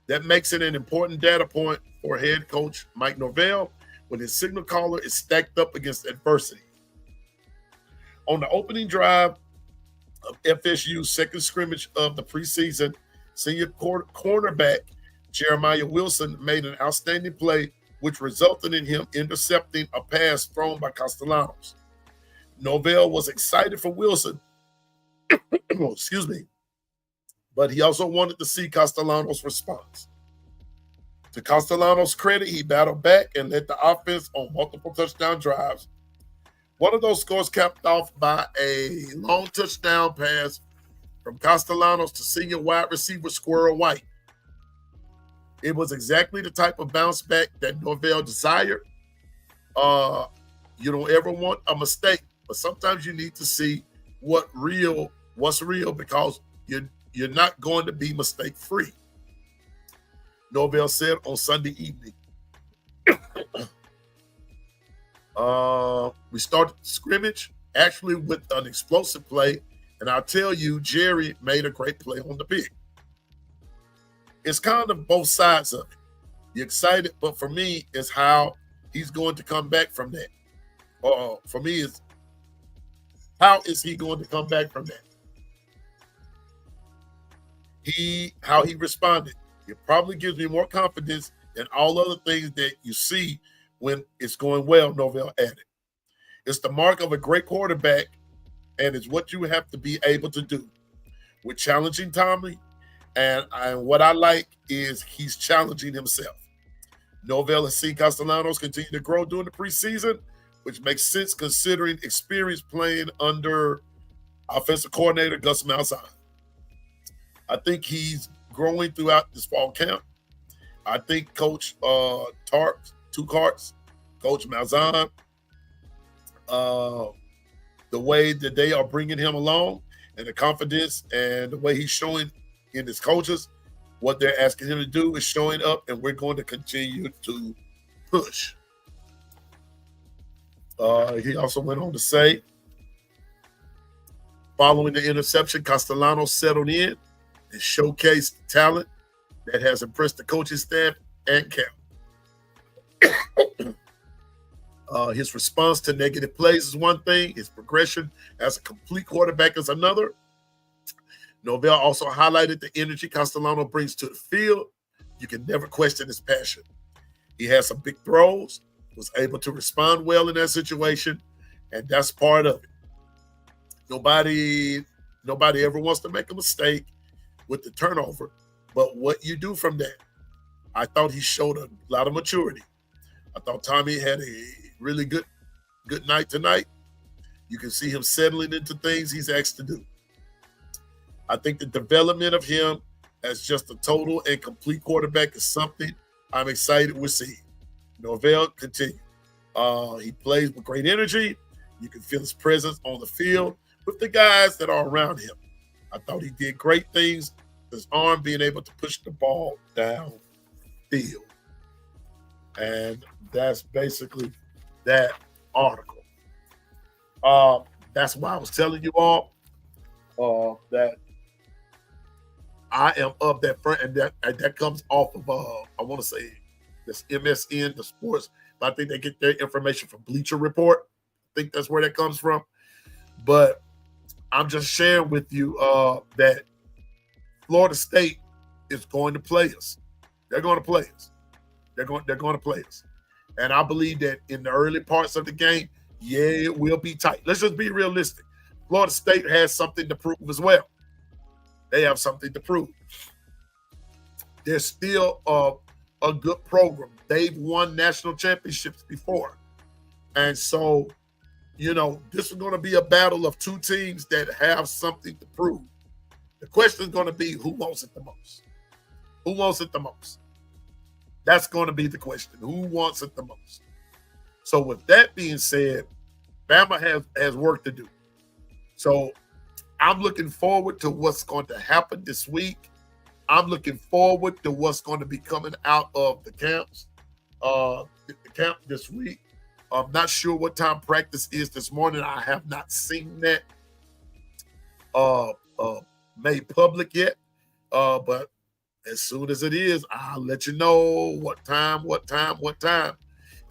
That makes it an important data point for head coach Mike Norvell when his signal caller is stacked up against adversity. On the opening drive of FSU's second scrimmage of the preseason, senior cornerback Jeremiah Wilson made an outstanding play, which resulted in him intercepting a pass thrown by Castellanos. Norvell was excited for Wilson, excuse me, but he also wanted to see Castellanos' response. To Castellanos' credit, he battled back and led the offense on multiple touchdown drives. One of those scores capped off by a long touchdown pass from Castellanos to senior wide receiver Squirrel White. It was exactly the type of bounce back that Norvell desired. You don't ever want a mistake, but sometimes you need to see what's real because you're not going to be mistake-free. Norvell said on Sunday evening. We started the scrimmage actually with an explosive play, and I'll tell you, Jerry made a great play on the pick. It's kind of both sides of it. You're excited, but for me, it's how he's going to come back from that. For me, it's how is he going to come back from that? How he responded. It probably gives me more confidence than all other things that you see when it's going well, Norvell added. It's the mark of a great quarterback, and it's what you have to be able to do. We're challenging Tommy, and what I like is he's challenging himself. Norvell has seen Castellanos continue to grow during the preseason, which makes sense considering experience playing under offensive coordinator Gus Malzahn. I think he's growing throughout this fall camp. I think Coach Coach Malzahn, the way that they are bringing him along and the confidence and the way he's showing in his coaches, what they're asking him to do is showing up, and we're going to continue to push. He also went on to say, following the interception, Castellanos settled in and showcased talent that has impressed the coaching staff and camp. His response to negative plays is one thing. His progression as a complete quarterback is another. Norvell also highlighted the energy Castellanos brings to the field. You can never question his passion. He has some big throws, was able to respond well in that situation, and that's part of it. Nobody ever wants to make a mistake with the turnover, but what you do from that, I thought he showed a lot of maturity. I thought Tommy had a really good night tonight. You can see him settling into things he's asked to do. I think the development of him as just a total and complete quarterback is something I'm excited we're seeing. Norvell continued. He plays with great energy. You can feel his presence on the field with the guys that are around him. I thought he did great things. His arm being able to push the ball downfield. And that's basically that article. That's why I was telling you all that I am of that front, and that comes off of I want to say this MSN, the sports, but I think they get their information from Bleacher Report. I think that's where that comes from. But I'm just sharing with you that Florida State is going to play us. They're going to play us. They're going to play us. And I believe that in the early parts of the game, yeah, it will be tight. Let's just be realistic. Florida State has something to prove as well. They have something to prove. They're still a good program. They've won national championships before. And so, this is going to be a battle of two teams that have something to prove. The question is going to be who wants it the most? Who wants it the most? That's going to be the question. Who wants it the most? So with that being said, Bama has work to do. So I'm looking forward to what's going to happen this week. I'm looking forward to what's going to be coming out of the camps, the camp this week. I'm not sure what time practice is this morning. I have not seen that made public yet. But as soon as it is, I'll let you know what time,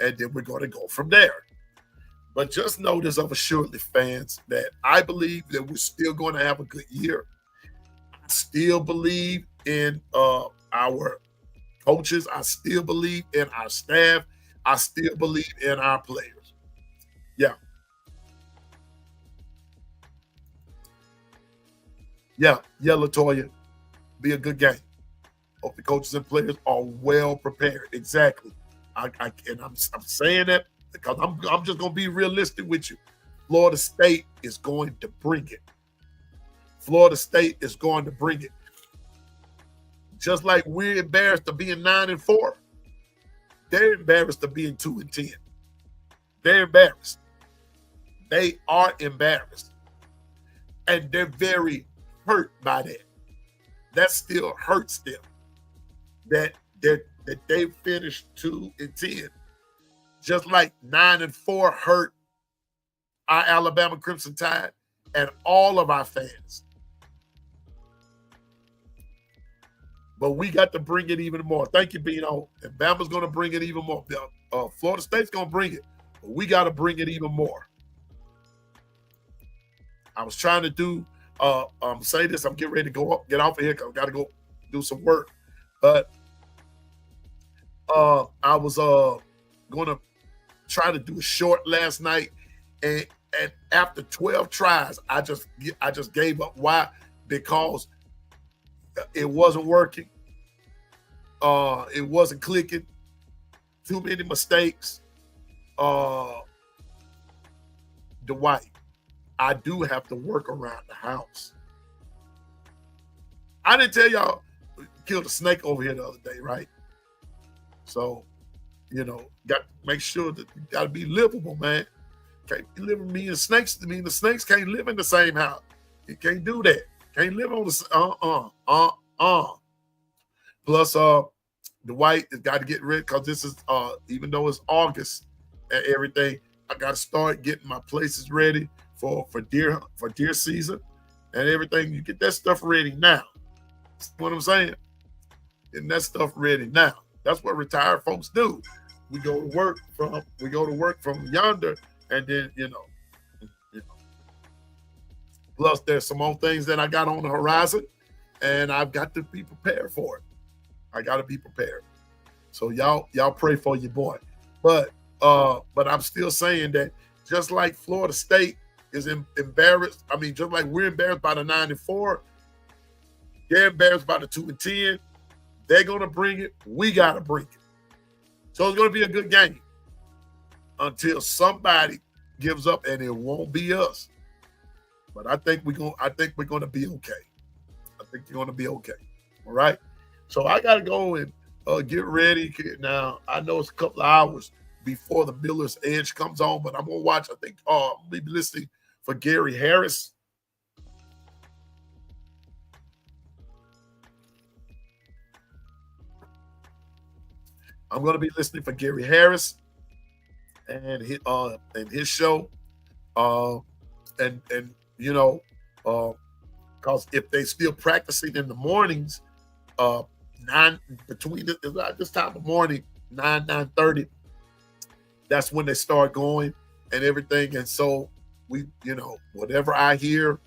and then we're going to go from there. But just know this of assuredly, fans, that I believe that we're still going to have a good year. I still believe in our coaches. I still believe in our staff. I still believe in our players. Yeah. Yeah, Latoya. Be a good game. Hope the coaches and players are well prepared. Exactly. I'm saying that because I'm just gonna be realistic with you. Florida State is going to bring it. Florida State is going to bring it. Just like we're embarrassed of being 9-4, they're embarrassed of being 2-10. They're embarrassed. They are embarrassed, and they're very hurt by that. That still hurts them. That they finished 2-10. Just like 9-4 hurt our Alabama Crimson Tide and all of our fans. But we got to bring it even more. Thank you, Bino. And Bama's going to bring it even more. Florida State's going to bring it. But we got to bring it even more. I was trying to do, say this. I'm getting ready to get off of here because I've got to go do some work. But I was going to try to do a short last night, and after 12 tries, I just gave up. Why? Because it wasn't working. It wasn't clicking. Too many mistakes. Dwight, I do have to work around the house. I didn't tell y'all killed a snake over here the other day, right? So, got to make sure that you got to be livable, man. Can't be living me and snakes. I mean, the snakes can't live in the same house. You can't do that. Can't live on the Plus, Dwight has got to get rid because this is even though it's August and everything, I got to start getting my places ready for deer season and everything. You get that stuff ready now. See what I'm saying? Getting that stuff ready now. That's what retired folks do. We go to work from yonder, and then Plus, there's some more things that I got on the horizon, and I've got to be prepared for it. I got to be prepared. So y'all pray for your boy. But I'm still saying that just like Florida State is embarrassed. I mean, just like we're embarrassed by the 9-4, they're embarrassed by the 2-10. They're gonna bring it. We gotta bring it. So it's gonna be a good game until somebody gives up, and it won't be us. But I think we're gonna be okay. I think you're gonna be okay. All right. So I gotta go and get ready now. I know it's a couple of hours before the Miller's Edge comes on, but I'm gonna watch. I think I'll be listening for Gary Harris. I'm going to be listening for Gary Harris and his show, and because if they still practicing in the mornings, between this time of morning, 9:30, that's when they start going and everything. And so we, whatever I hear,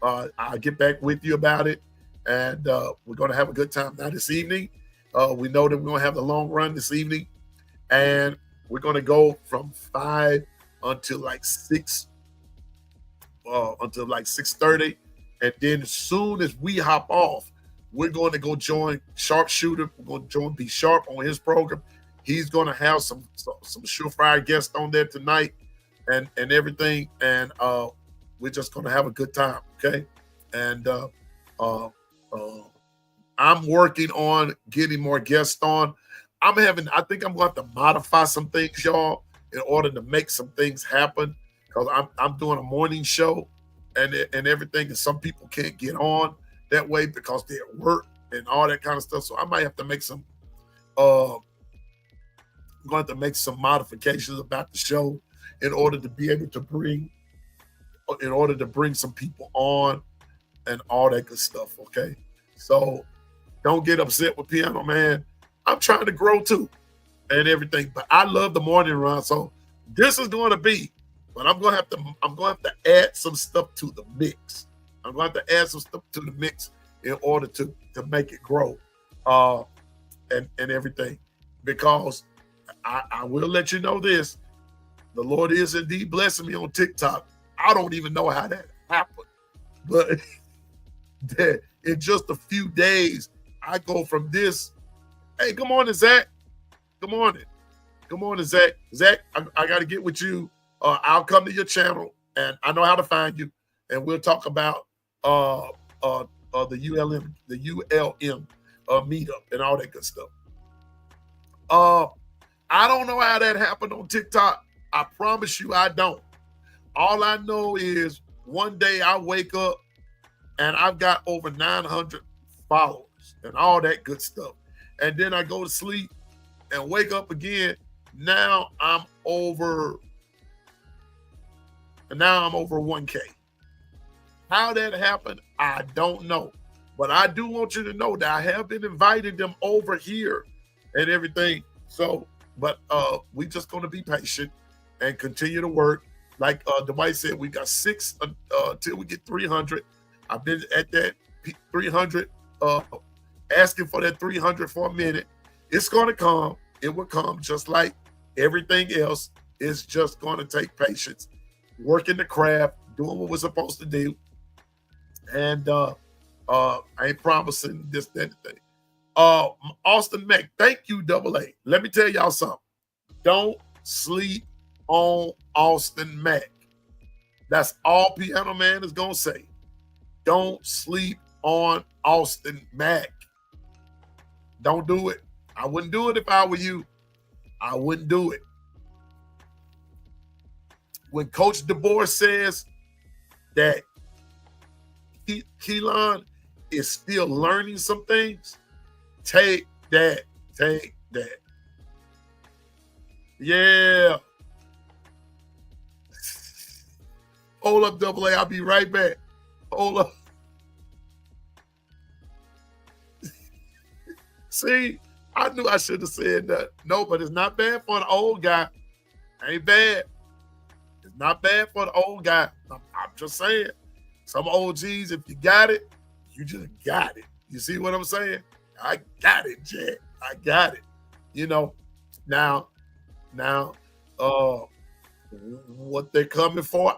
I'll get back with you about it, and we're going to have a good time now this evening. We know that we're going to have the long run this evening, and we're going to go from 5 until like 6, until like 6:30. And then as soon as we hop off, we're going to go join Sharpshooter. We're going to join B Sharp on his program. He's going to have some surefire guests on there tonight and everything. And we're just going to have a good time, okay? And I'm working on getting more guests on. I think I'm going to have to modify some things, y'all, in order to make some things happen, because I'm doing a morning show and everything, and some people can't get on that way because they're at work and all that kind of stuff. So I might have to make some I'm going to make some modifications about the show in order to be able to bring some people on and all that good stuff. Okay, so don't get upset with Piano Man. I'm trying to grow too and everything, but I love the morning run. So this is going to be, but I'm going to have to add some stuff to the mix. I'm going to have to add some stuff to the mix in order to make it grow, and everything, because I will let you know this: the Lord is indeed blessing me on TikTok. I don't even know how that happened, but in just a few days, I go from this. Hey, good morning, Zach. Good morning. Good morning, Zach. Zach, I got to get with you. I'll come to your channel, and I know how to find you, and we'll talk about the ULM meetup and all that good stuff. I don't know how that happened on TikTok. I promise you I don't. All I know is one day I wake up and I've got over 900 followers and all that good stuff. And then I go to sleep and wake up again. Now I'm over 1K. How that happened, I don't know. But I do want you to know that I have been inviting them over here and everything. So, but we just going to be patient and continue to work. Like Dwight said, we got 6 till we get 300. I've been at that 300, asking for that 300 for a minute. It's going to come. It will come just like everything else. It's just going to take patience, working the craft, doing what we're supposed to do. And I ain't promising this, that, and thing. Austin Mack, thank you, Double A. Let me tell y'all something. Don't sleep on Austin Mack. That's all Piano Man is gonna say. Don't sleep on Austin Mack. Don't do it. I wouldn't do it if I were you. I wouldn't do it. When Coach DeBoer says that Keelan is still learning some things, take that. Take that. Yeah. Hold up, Double A. I'll be right back. Hold up. See, I knew I should have said that. No, but it's not bad for the old guy. Ain't bad. It's not bad for the old guy. I'm just saying. Some OGs, if you got it, you just got it. You see what I'm saying? I got it, Jack. I got it. You know, now, what they're coming for,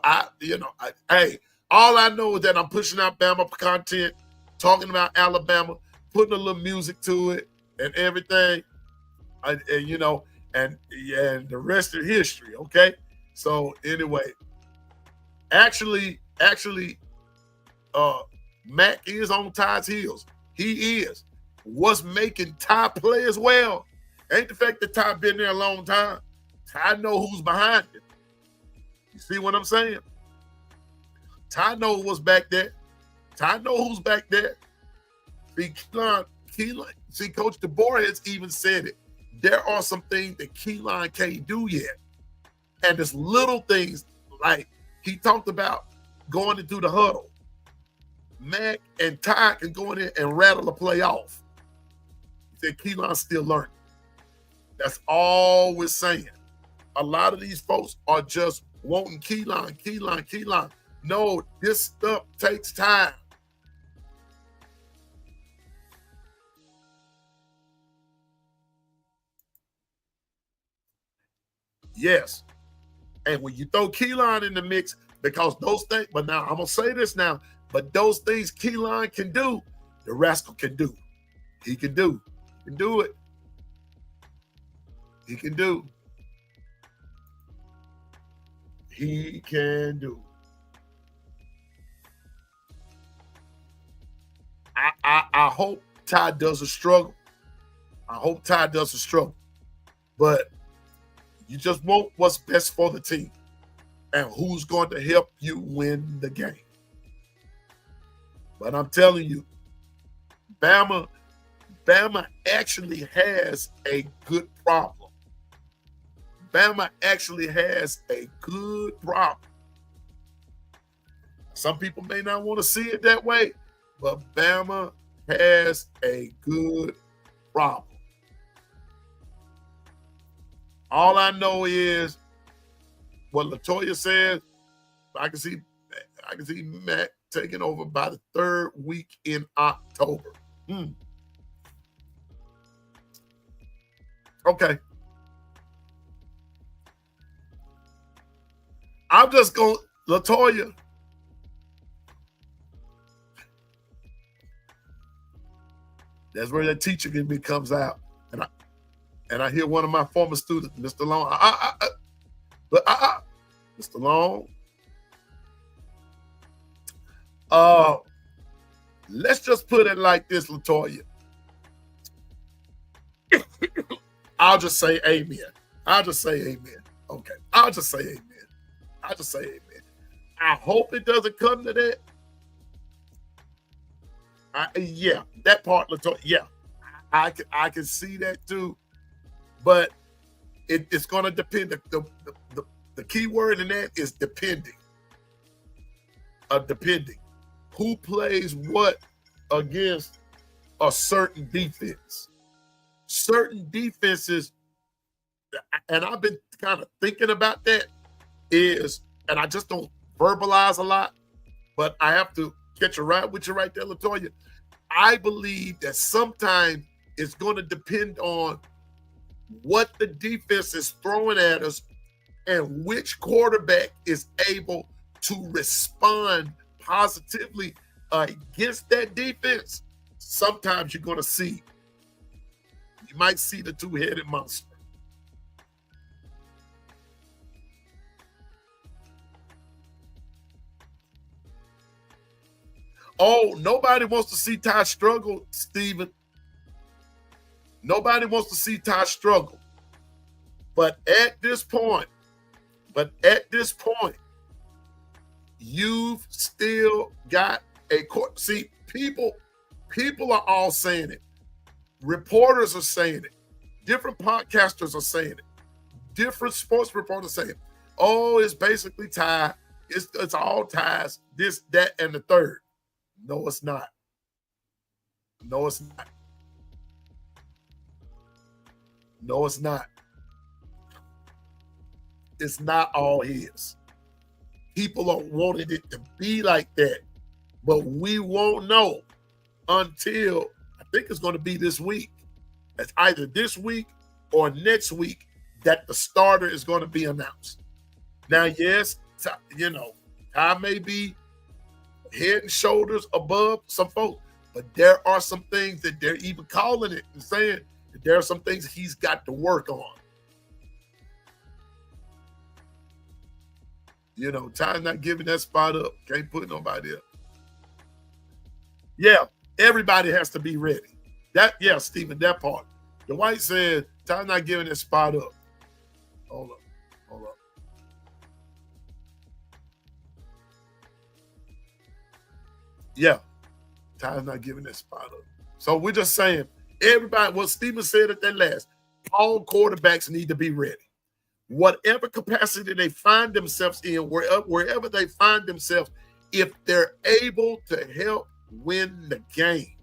hey, all I know is that I'm pushing out Bama content, talking about Alabama, putting a little music to it and everything, and the rest is history. Okay, so anyway, actually, Mac is on Ty's heels. He is. What's making Ty play as well ain't the fact that Ty been there a long time. Ty know who's behind it. You see what I'm saying? Ty know what's back there. Ty know who's back there. See, see, Coach DeBoer has even said it. There are some things that Keelan can't do yet. And there's little things like he talked about going into the huddle. Mac and Ty can go in there and rattle a play off. He said Keelan's still learning. That's all we're saying. A lot of these folks are just wanting Keelan. No, this stuff takes time. Yes. And when you throw Keelan in the mix, because those things, but now I'm going to say this now, but those things Keelan can do, the rascal can do. He can do. He can do it. He can do. He can do. I hope Ty doesn't struggle. I hope Ty doesn't struggle. But You just want what's best for the team and who's going to help you win the game. But I'm telling you, Bama actually has a good problem. Bama actually has a good problem. Some people may not want to see it that way, but Bama has a good problem. All I know is what LaToya says. I can see Matt taking over by the 3rd week in October. Okay. I'm just going, LaToya. That's where that teacher in me comes out. And I hear one of my former students, Mr. Long, Mr. Long, let's just put it like this, LaToya. I'll just say amen. I'll just say amen. Okay. I'll just say amen. I'll just say amen. I hope it doesn't come to that. Yeah, that part, LaToya, yeah. I can see that too. But it's going to depend. The key word in that is depending. Depending. Who plays what against a certain defense? Certain defenses, and I've been kind of thinking about that, and I just don't verbalize a lot, but I have to catch a ride with you right there, LaToya. I believe that sometimes it's going to depend on what the defense is throwing at us and which quarterback is able to respond positively against that defense. Sometimes you're going to see, you might see the two-headed monster. Oh, nobody wants to see Ty struggle, Steven. Nobody wants to see Ty struggle. But at this point, you've still got a court. See, people are all saying it. Reporters are saying it. Different podcasters are saying it. Different sports reporters saying it. Oh, it's basically Ty. It's all ties. This, that, and the third. No, it's not. No, it's not. No, it's not. It's not all his. People are wanting it to be like that, but we won't know until I think it's going to be this week. It's either this week or next week that the starter is going to be announced. Now, yes, Ty may be head and shoulders above some folks, but there are some things that they're even calling it and saying that there are some things he's got to work on. Ty's not giving that spot up. Can't put nobody up. Yeah, everybody has to be ready. Stephen, that part. The White said Ty's not giving that spot up. Hold up. Yeah, Ty's not giving that spot up. So we're just saying, everybody, what Stephen said at that last, all quarterbacks need to be ready. Whatever capacity they find themselves in, wherever they find themselves, if they're able to help win the game.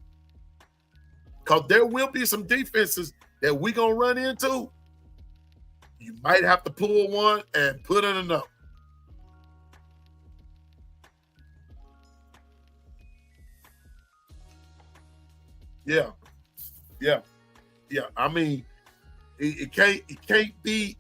Because there will be some defenses that we're going to run into. You might have to pull one and put in another. Yeah. I mean, it can't be.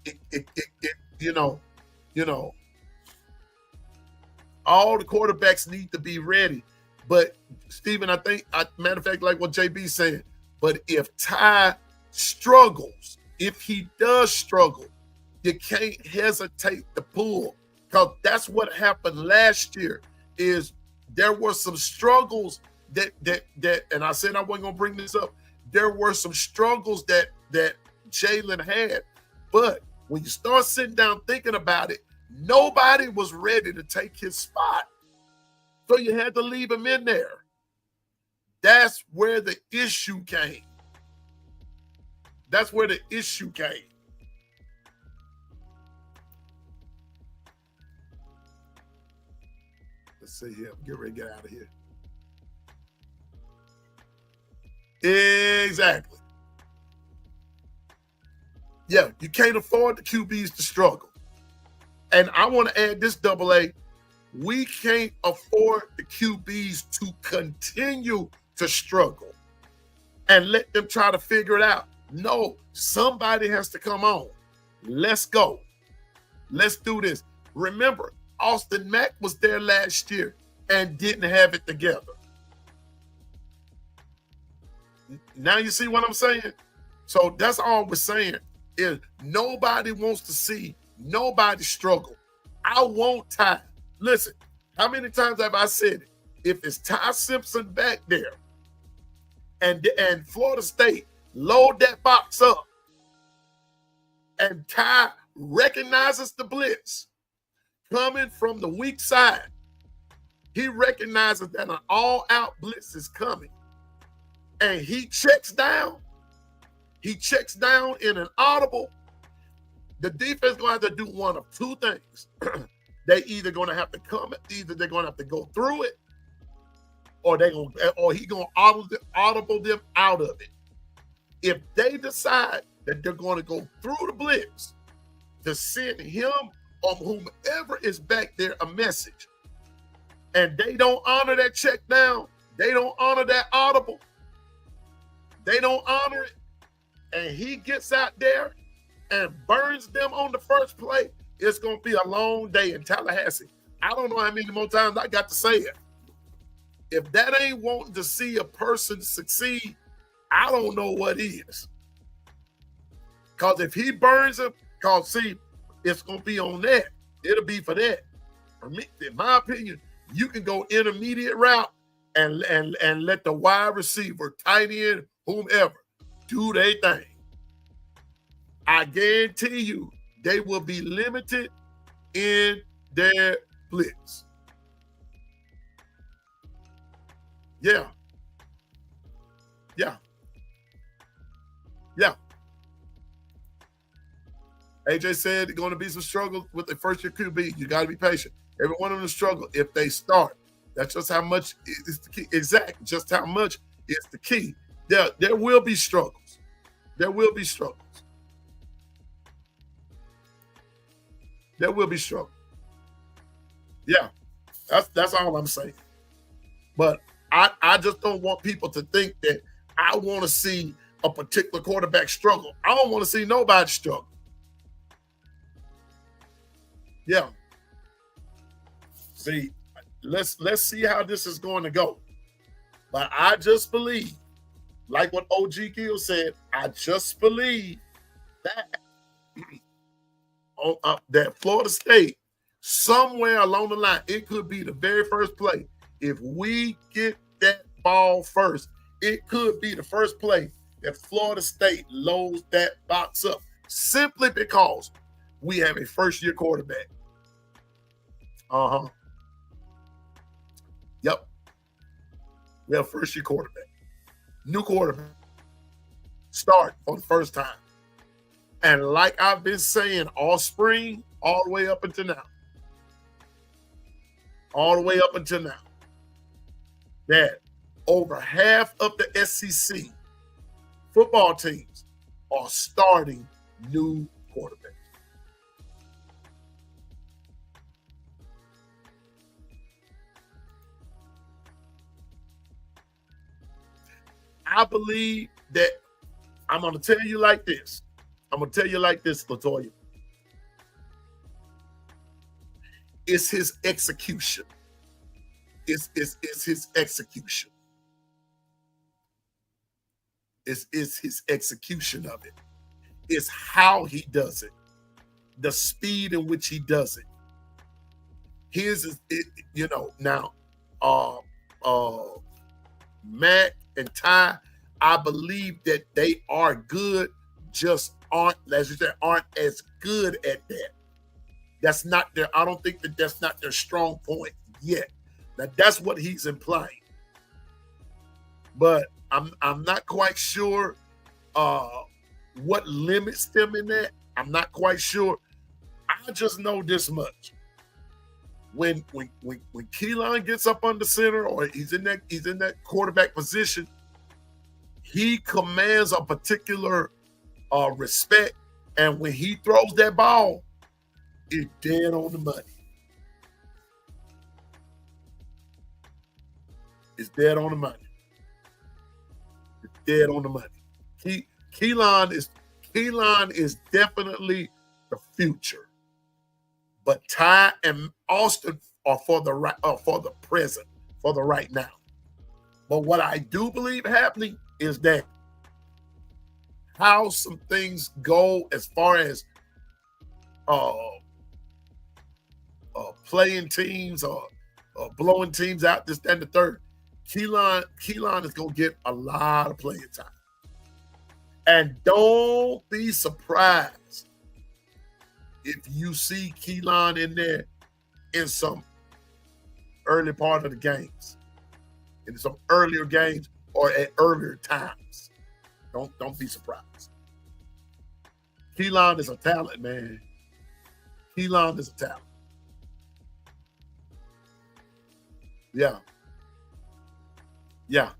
All the quarterbacks need to be ready. But Stephen, I think, matter of fact, like what JB said. But if Ty struggles, if he does struggle, you can't hesitate to pull, because that's what happened last year. Is there were some struggles that and I said I wasn't gonna bring this up. There were some struggles that Jalen had, but when you start sitting down thinking about it, nobody was ready to take his spot. So you had to leave him in there. That's where the issue came. That's where the issue came. Let's see here. Get ready to get out of here. Exactly. Yeah, you can't afford the QBs to struggle. And I want to add this, Double A. We can't afford the QBs to continue to struggle and let them try to figure it out. No, somebody has to come on. Let's go. Let's do this. Remember, Austin Mack was there last year and didn't have it together. Now you see what I'm saying? So that's all we're saying is nobody wants to see nobody struggle. I want Ty. Listen, how many times have I said it? If it's Ty Simpson back there and Florida State load that box up and Ty recognizes the blitz coming from the weak side, he recognizes that an all-out blitz is coming, and he checks down in an audible, the defense going to have to do one of two things. They either going to have to come, either they're going to have to go through it, or he going to audible them out of it. If they decide that they're going to go through the blitz to send him or whomever is back there a message, and they don't honor that check down, they don't honor that audible, they don't honor it, and he gets out there and burns them on the first play, it's going to be a long day in Tallahassee. I don't know how many more times I got to say it. If that ain't wanting to see a person succeed, I don't know what is. Because if he burns him, it's going to be on that. It'll be for that. For me, in my opinion, you can go intermediate route and let the wide receiver, tight end, whomever, do their thing. I guarantee you, they will be limited in their blitz. Yeah. AJ said going to be some struggle with the first year QB. You got to be patient. Every one of them struggle if they start. That's just how much is the key. Exactly. Just how much is the key. There will be struggles. There will be struggles. There will be struggle. Yeah, that's all I'm saying. But I just don't want people to think that I want to see a particular quarterback struggle. I don't want to see nobody struggle. Yeah. See, let's see how this is going to go. But I just believe, like what OG Gill said, I just believe that that Florida State, somewhere along the line, it could be the very first play. If we get that ball first, it could be the first play that Florida State loads that box up, simply because we have a first-year quarterback. Yep. We have a first-year quarterback. New quarterback. Start for the first time. And like I've been saying all spring, all the way up until now, that over half of the SEC football teams are starting new quarterbacks. I believe that I'm going to tell you like this. Latoya. It's his execution. It's his execution. It's his execution of it. It's how he does it. The speed in which he does it. His is, now, Matt and Ty, I believe that they are good, just aren't, as you said, aren't as good at that. That's not their, I don't think that's not their strong point yet. Now that's what he's implying. But I'm not quite sure what limits them in that. I'm not quite sure. I just know this much. When Keelan gets up under center or he's in that quarterback position, he commands a particular respect. And when he throws that ball, it's dead on the money. It's dead on the money. It's dead on the money. Keelan is definitely the future. But Ty and Austin are for the present, for the right now. But what I do believe happening is that how some things go as far as playing teams or blowing teams out, this, that, and the third. Keelan is going to get a lot of playing time. And don't be surprised if you see Keelan in there in some early part of the games, in some earlier games or at earlier times. Don't be surprised. Keelan is a talent, man. Keelan is a talent. Yeah. Yeah.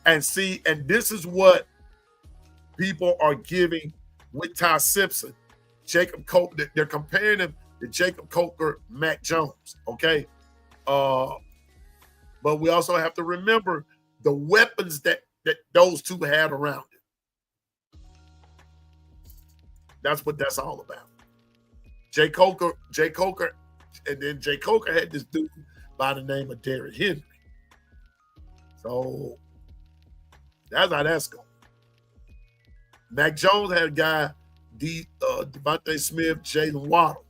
And see, and this is what people are giving with Ty Simpson, Jacob Coker. They're comparing him to Jacob Coker, Mac Jones, okay? But we also have to remember the weapons that those two had around him. That's what that's all about. Jay Coker, and then Jay Coker had this dude by the name of Derrick Henry. So that's how that's going. Mac Jones had a guy, Devontae Smith, Jalen Waddle.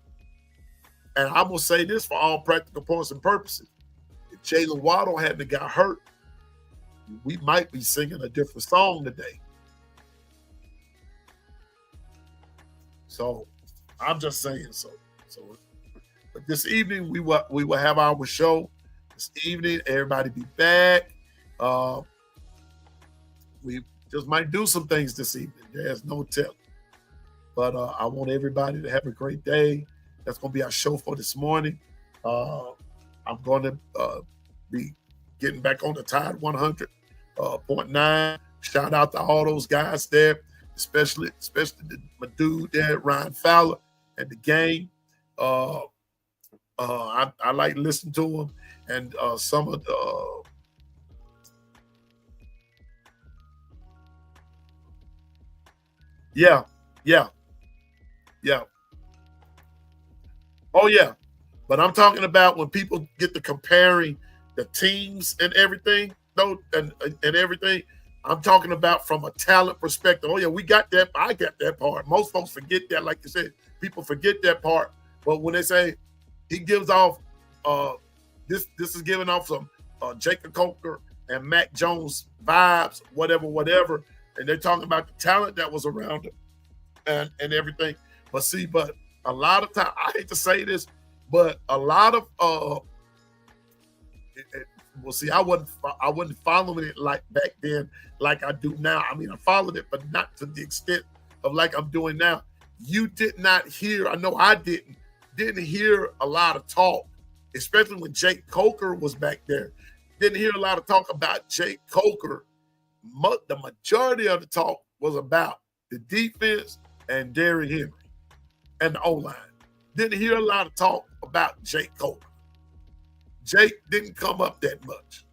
And I'm going to say this for all practical points and purposes. If Jalen Waddle hadn't got hurt, we might be singing a different song today. So I'm just saying so. But this evening we will have our show. This evening, everybody be back. We just might do some things this evening. There's no telling. But I want everybody to have a great day. That's going to be our show for this morning. I'm going to be getting back on the Tide 100.9. Shout out to all those guys there, especially my dude there, Ryan Fowler, and the gang. I like listening to him, and some of the yeah. Oh yeah, but I'm talking about when people get to comparing the teams and everything, though, and everything. I'm talking about from a talent perspective. Oh yeah, we got that. I got that part. Most folks forget that, like you said. People forget that part. But when they say he gives off, this is giving off some Jacob Coker and Mac Jones vibes, whatever, and they're talking about the talent that was around him and everything. But a lot of time, I hate to say this, but a lot of well, see, I wasn't following it like back then, like I do now. I mean, I followed it, but not to the extent of like I'm doing now. You did not hear. I know I didn't hear a lot of talk, especially when Jake Coker was back there. Didn't hear a lot of talk about Jake Coker. The majority of the talk was about the defense and Derrick Henry and the O-line. Didn't hear a lot of talk about Jake Coker. Jake didn't come up that much.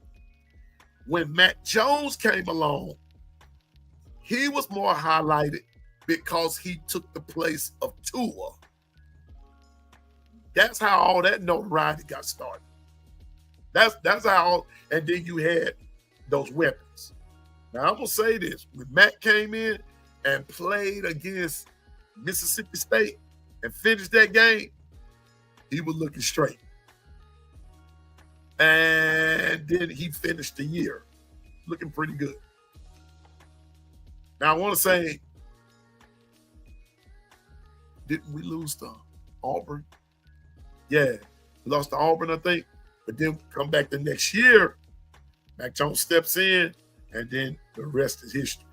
When Mac Jones came along, he was more highlighted because he took the place of Tua. That's how all that notoriety got started. That's how, and then you had those weapons. Now I'm gonna say this: when Mac came in and played against Mississippi State and finished that game, he was looking straight. And then he finished the year looking pretty good. Now I want to say Didn't we lose to Auburn? Yeah, we lost to Auburn, I think. But then come back the next year, Mac Jones steps in, and then the rest is history.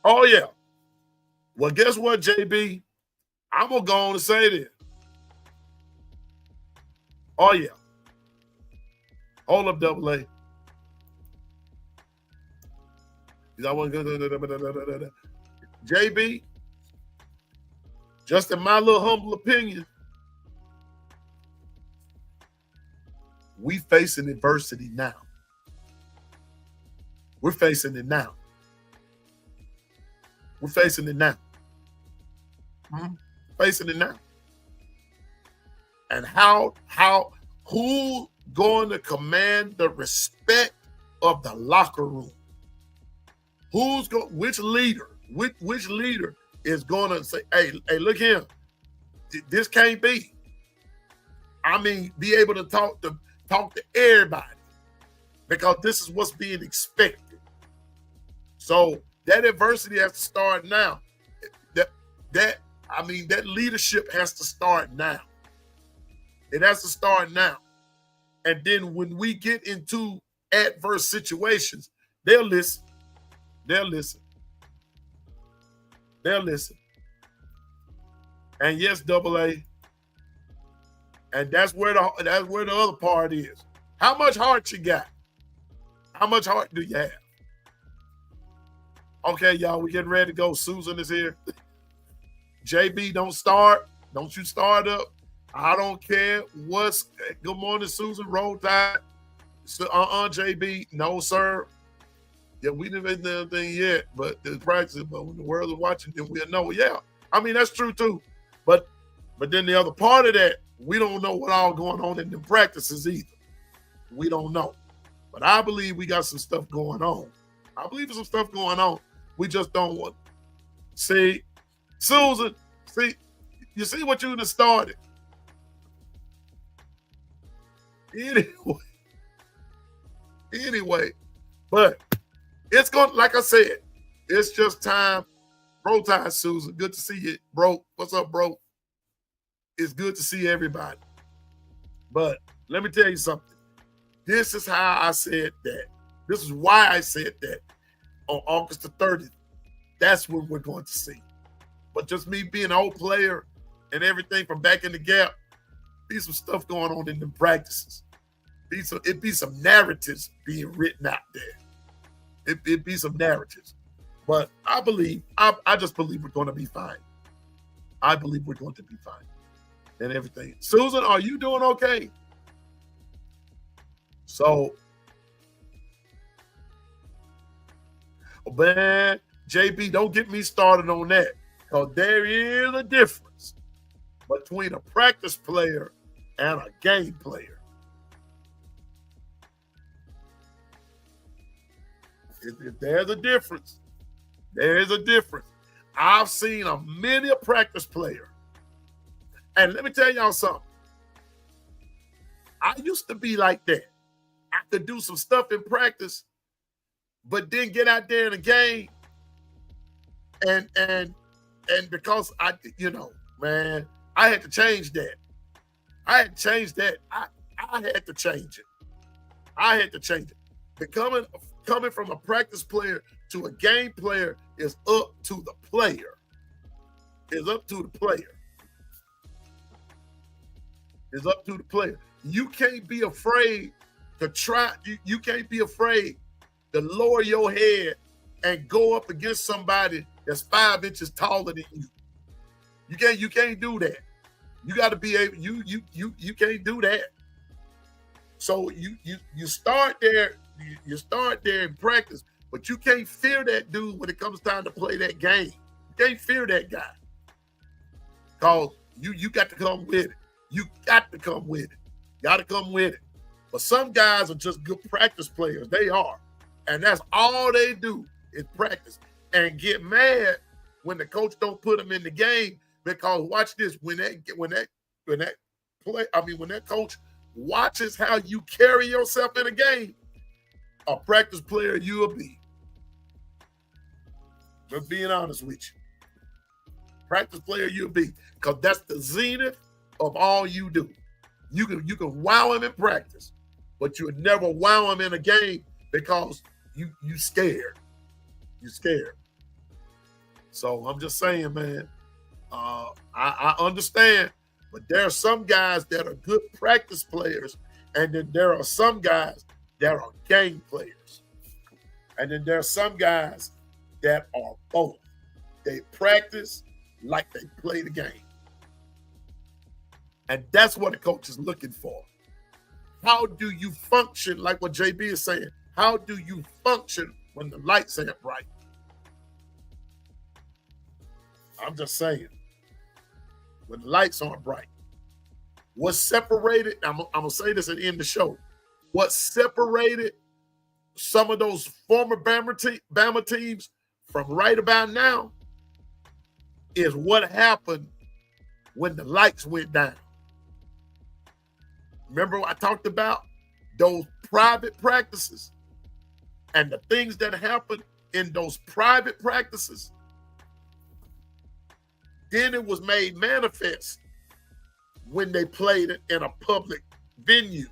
Oh, yeah. Well, guess what, JB? I'm going to go on and say this. Oh, yeah. Hold up, double A. JB, just in my little humble opinion, we facing adversity now. We're facing it now. We're facing it now. Facing it now. And who going to command the respect of the locker room? Which leader is going to say, hey, look here, this can't be. I mean, be able to talk to everybody, because this is what's being expected. So that adversity has to start now. That leadership has to start now. It has to start now. And then when we get into adverse situations, they'll listen. They'll listen. They'll listen. And yes, double A. And that's where the other part is. How much heart you got? How much heart do you have? Okay, y'all, we getting ready to go. Susan is here. JB, don't start. Don't you start up. I don't care what's. Good morning, Susan. Roll Tide. JB. No, sir. Yeah, we didn't do anything yet, but the practice. But when the world is watching, then we'll know. Yeah, I mean that's true too. But then the other part of that, we don't know what all going on in the practices either. We don't know. But I believe we got some stuff going on. I believe there's some stuff going on. We just don't want. See, Susan. See, you see what you just started. Anyway, but it's going, like I said, it's just time. Bro time, Susan. Good to see you, bro. What's up, bro? It's good to see everybody. But let me tell you something. This is how I said that. This is why I said that on August the 30th. That's what we're going to see. But just me being an old player and everything from back in the gap, be some stuff going on in the practices. It'd be some narratives being written out there. It'd be some narratives. But I just believe we're going to be fine. I believe we're going to be fine. And everything. Susan, are you doing okay? So, man, JB, don't get me started on that. Because there is a difference between a practice player and a game player. If there's a difference. There is a difference. I've seen many a practice player. And let me tell y'all something. I used to be like that. I could do some stuff in practice, but then get out there in a game and because I had to change that. I had to change that. I had to change it. I had to change it. Coming from a practice player to a game player is up to the player. It's up to the player. It's up to the player. You can't be afraid to try. You can't be afraid to lower your head and go up against somebody that's 5 inches taller than you. You can't do that. You got to be able. You can't do that. So you start there. You start there in practice, but you can't fear that dude when it comes time to play that game. You can't fear that guy. Because you got to come with it. You got to come with it. Got to come with it. But some guys are just good practice players. They are. And that's all they do is practice and get mad when the coach don't put them in the game. Because watch this, when that coach watches how you carry yourself in a game, a practice player you will be. But being honest with you, practice player you'll be, because that's the zenith of all you do. You can wow him in practice, but you'll never wow him in a game because you scared. You scared. So I'm just saying, man. I understand, but there are some guys that are good practice players, and then there are some guys that are game players, and then there are some guys that are both. They practice like they play the game. And that's what the coach is looking for. How do you function, like what JB is saying? How do you function when the lights ain't bright? I'm just saying, when the lights aren't bright. What separated, I'm going to say this at the end of the show, what separated some of those former Bama teams from right about now is what happened when the lights went down. Remember I talked about those private practices and the things that happened in those private practices? Then it was made manifest when they played it in a public venue.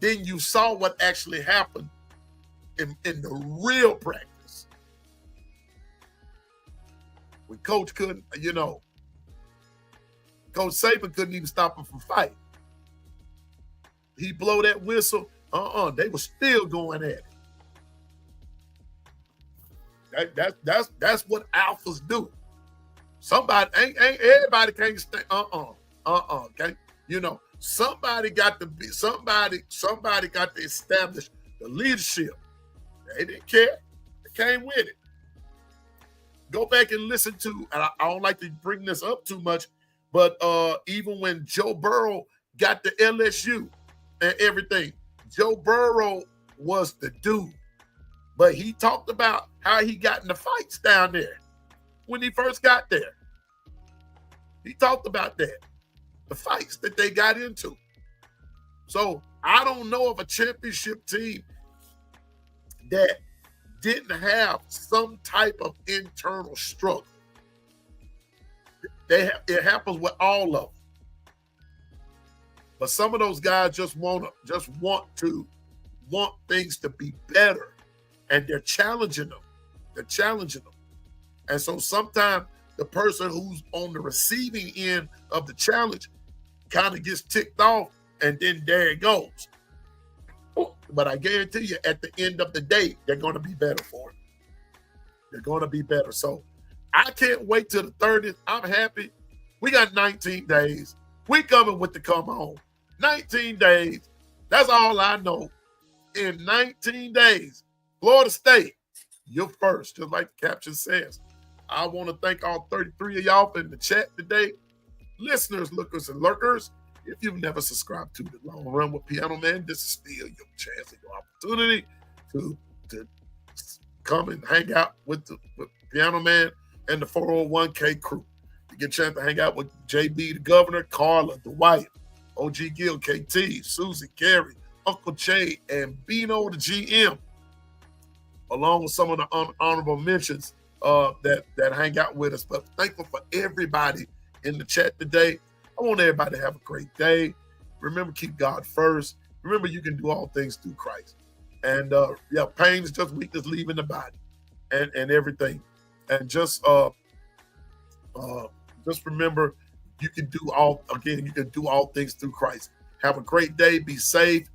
Then you saw what actually happened in the real practice. When Coach couldn't, Coach Saban couldn't even stop him from fighting. He blow that whistle, they were still going at it. That's what alphas do. Somebody ain't everybody can't stay. Okay. Somebody got to be somebody got to establish the leadership. They didn't care. They came with it. Go back and listen to, and I don't like to bring this up too much, but even when Joe Burrow got to LSU and everything, Joe Burrow was the dude. But he talked about how he got in the fights down there when he first got there. He talked about that, the fights that they got into. So I don't know of a championship team that didn't have some type of internal struggle. It happens with all of them. But some of those guys just want things to be better, and they're challenging them. And so sometimes the person who's on the receiving end of the challenge kind of gets ticked off, and then there it goes. But I guarantee you, at the end of the day, they're going to be better for it. They're going to be better. So I can't wait till the 30th. I'm happy. We got 19 days. We coming with the come home. 19 days. That's all I know. In 19 days, Florida State, you're first, just like the caption says. I want to thank all 33 of y'all in the chat today. Listeners, lookers, and lurkers, if you've never subscribed to The Long Run with Piano Man, this is still your chance and your opportunity to come and hang out with Piano Man and the 401k crew. You get a chance to hang out with JB the Governor, Carla, Dwight, OG Gil, KT, Susie, Gary, Uncle Jay, and Bino the GM, along with some of the honorable mentions that hang out with us. But thankful for everybody in the chat today. I want everybody to have a great day. Remember, keep God first. Remember, you can do all things through Christ. And pain is just weakness leaving the body and everything. And just remember, you can do all things through Christ. Have a great day. Be safe.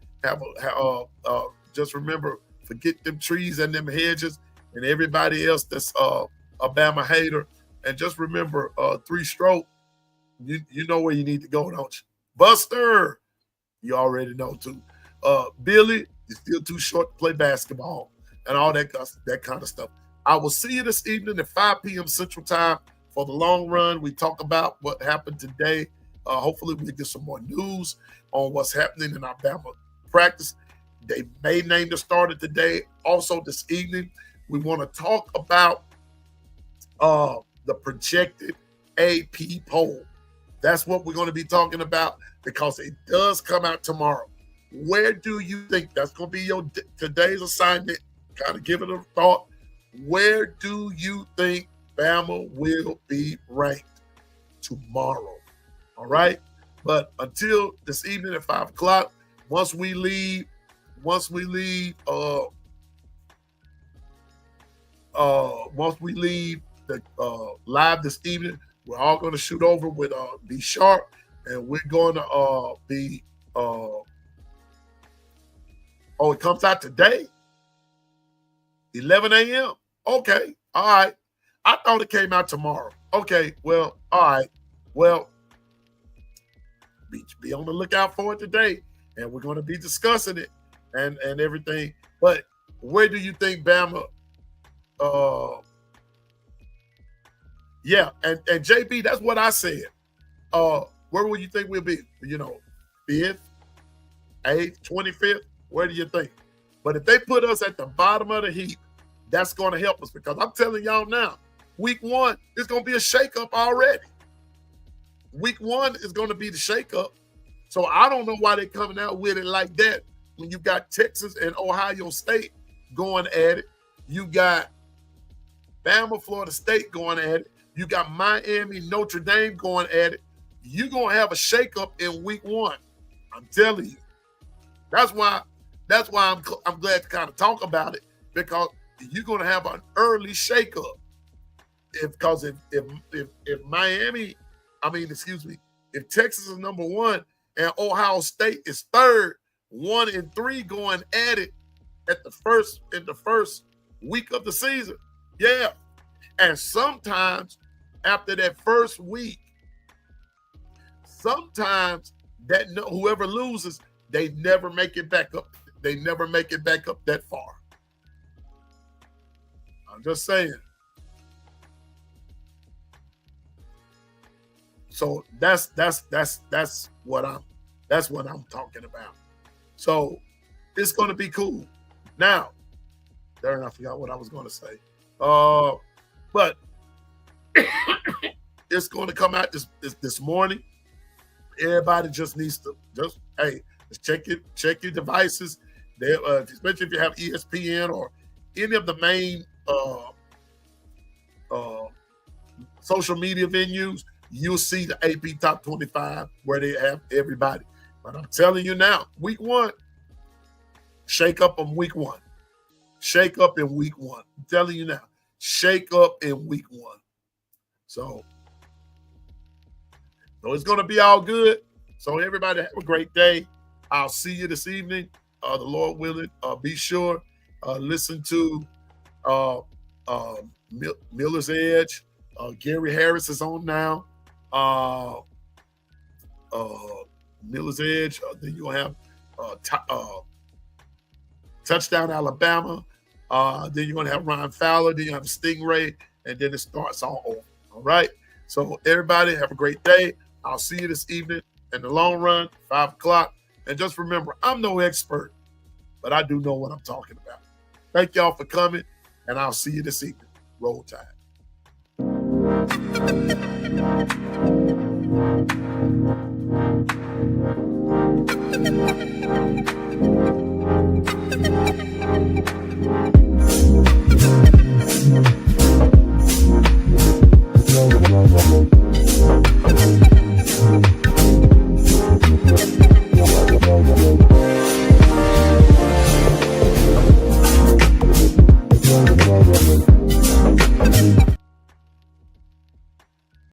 Just remember, forget them trees and them hedges and everybody else that's a Bama hater. And just remember, 3-stroke, you know where you need to go, don't you? Buster, you already know too. Billy, you're still too short to play basketball and all that kind of stuff. I will see you this evening at 5 p.m. Central Time for The Long Run. We talk about what happened today. Hopefully we get some more news on what's happening in our Bama practice. They may name the starter today. Also this evening, we want to talk about the projected AP poll. That's what we're going to be talking about because it does come out tomorrow. Where do you think that's going to be your today's assignment? Kind of give it a thought. where do you think Bama will be ranked tomorrow? All right. But until this evening at 5 o'clock, once we leave the live this evening, we're all going to shoot over with B Sharp, and we're going to be it comes out today, 11 a.m. Okay, all right. I thought it came out tomorrow. Okay, well, all right. Well, be on the lookout for it today, and we're going to be discussing it and everything. But where do you think Bama? Yeah, and JB, that's what I said. Where would you think we'll be? 5th, 8th, 25th? Where do you think? But if they put us at the bottom of the heap, that's going to help us, because I'm telling y'all now, week 1 is going to be a shakeup already. Week 1 is going to be the shakeup. So I don't know why they're coming out with it like that when you got Texas and Ohio State going at it. You got Bama, Florida State going at it. You got Miami, Notre Dame going at it. You're going to have a shakeup in week 1. I'm telling you. That's why I'm glad to kind of talk about it, because you're going to have an early shakeup. If Texas is number 1 and Ohio State is 3rd, 1 and 3 going at it in the first week of the season. Yeah. And sometimes after that first week, sometimes whoever loses, they never make it back up. They never make it back up that far. I'm just saying. So that's what I'm talking about. So it's going to be cool. Now, darn, I forgot what I was going to say. But it's going to come out this morning. Everybody just needs to just check your devices. Especially if you have ESPN or any of the main social media venues, you'll see the AP Top 25 where they have everybody. But I'm telling you now, week 1, shake up on week 1. Shake up in week 1. I'm telling you now, shake up in week 1. So it's going to be all good. So everybody have a great day. I'll see you this evening. The Lord willing. Be sure listen to Miller's Edge. Gary Harris is on now. Miller's Edge. Then you'll have Touchdown Alabama. Then you're going to have Ron Fowler. Then you have Stingray. And then it starts all over. All right? So everybody have a great day. I'll see you this evening in the long run, 5 o'clock. And just remember, I'm no expert, but I do know what I'm talking about. Thank y'all for coming, and I'll see you this evening. Roll Tide.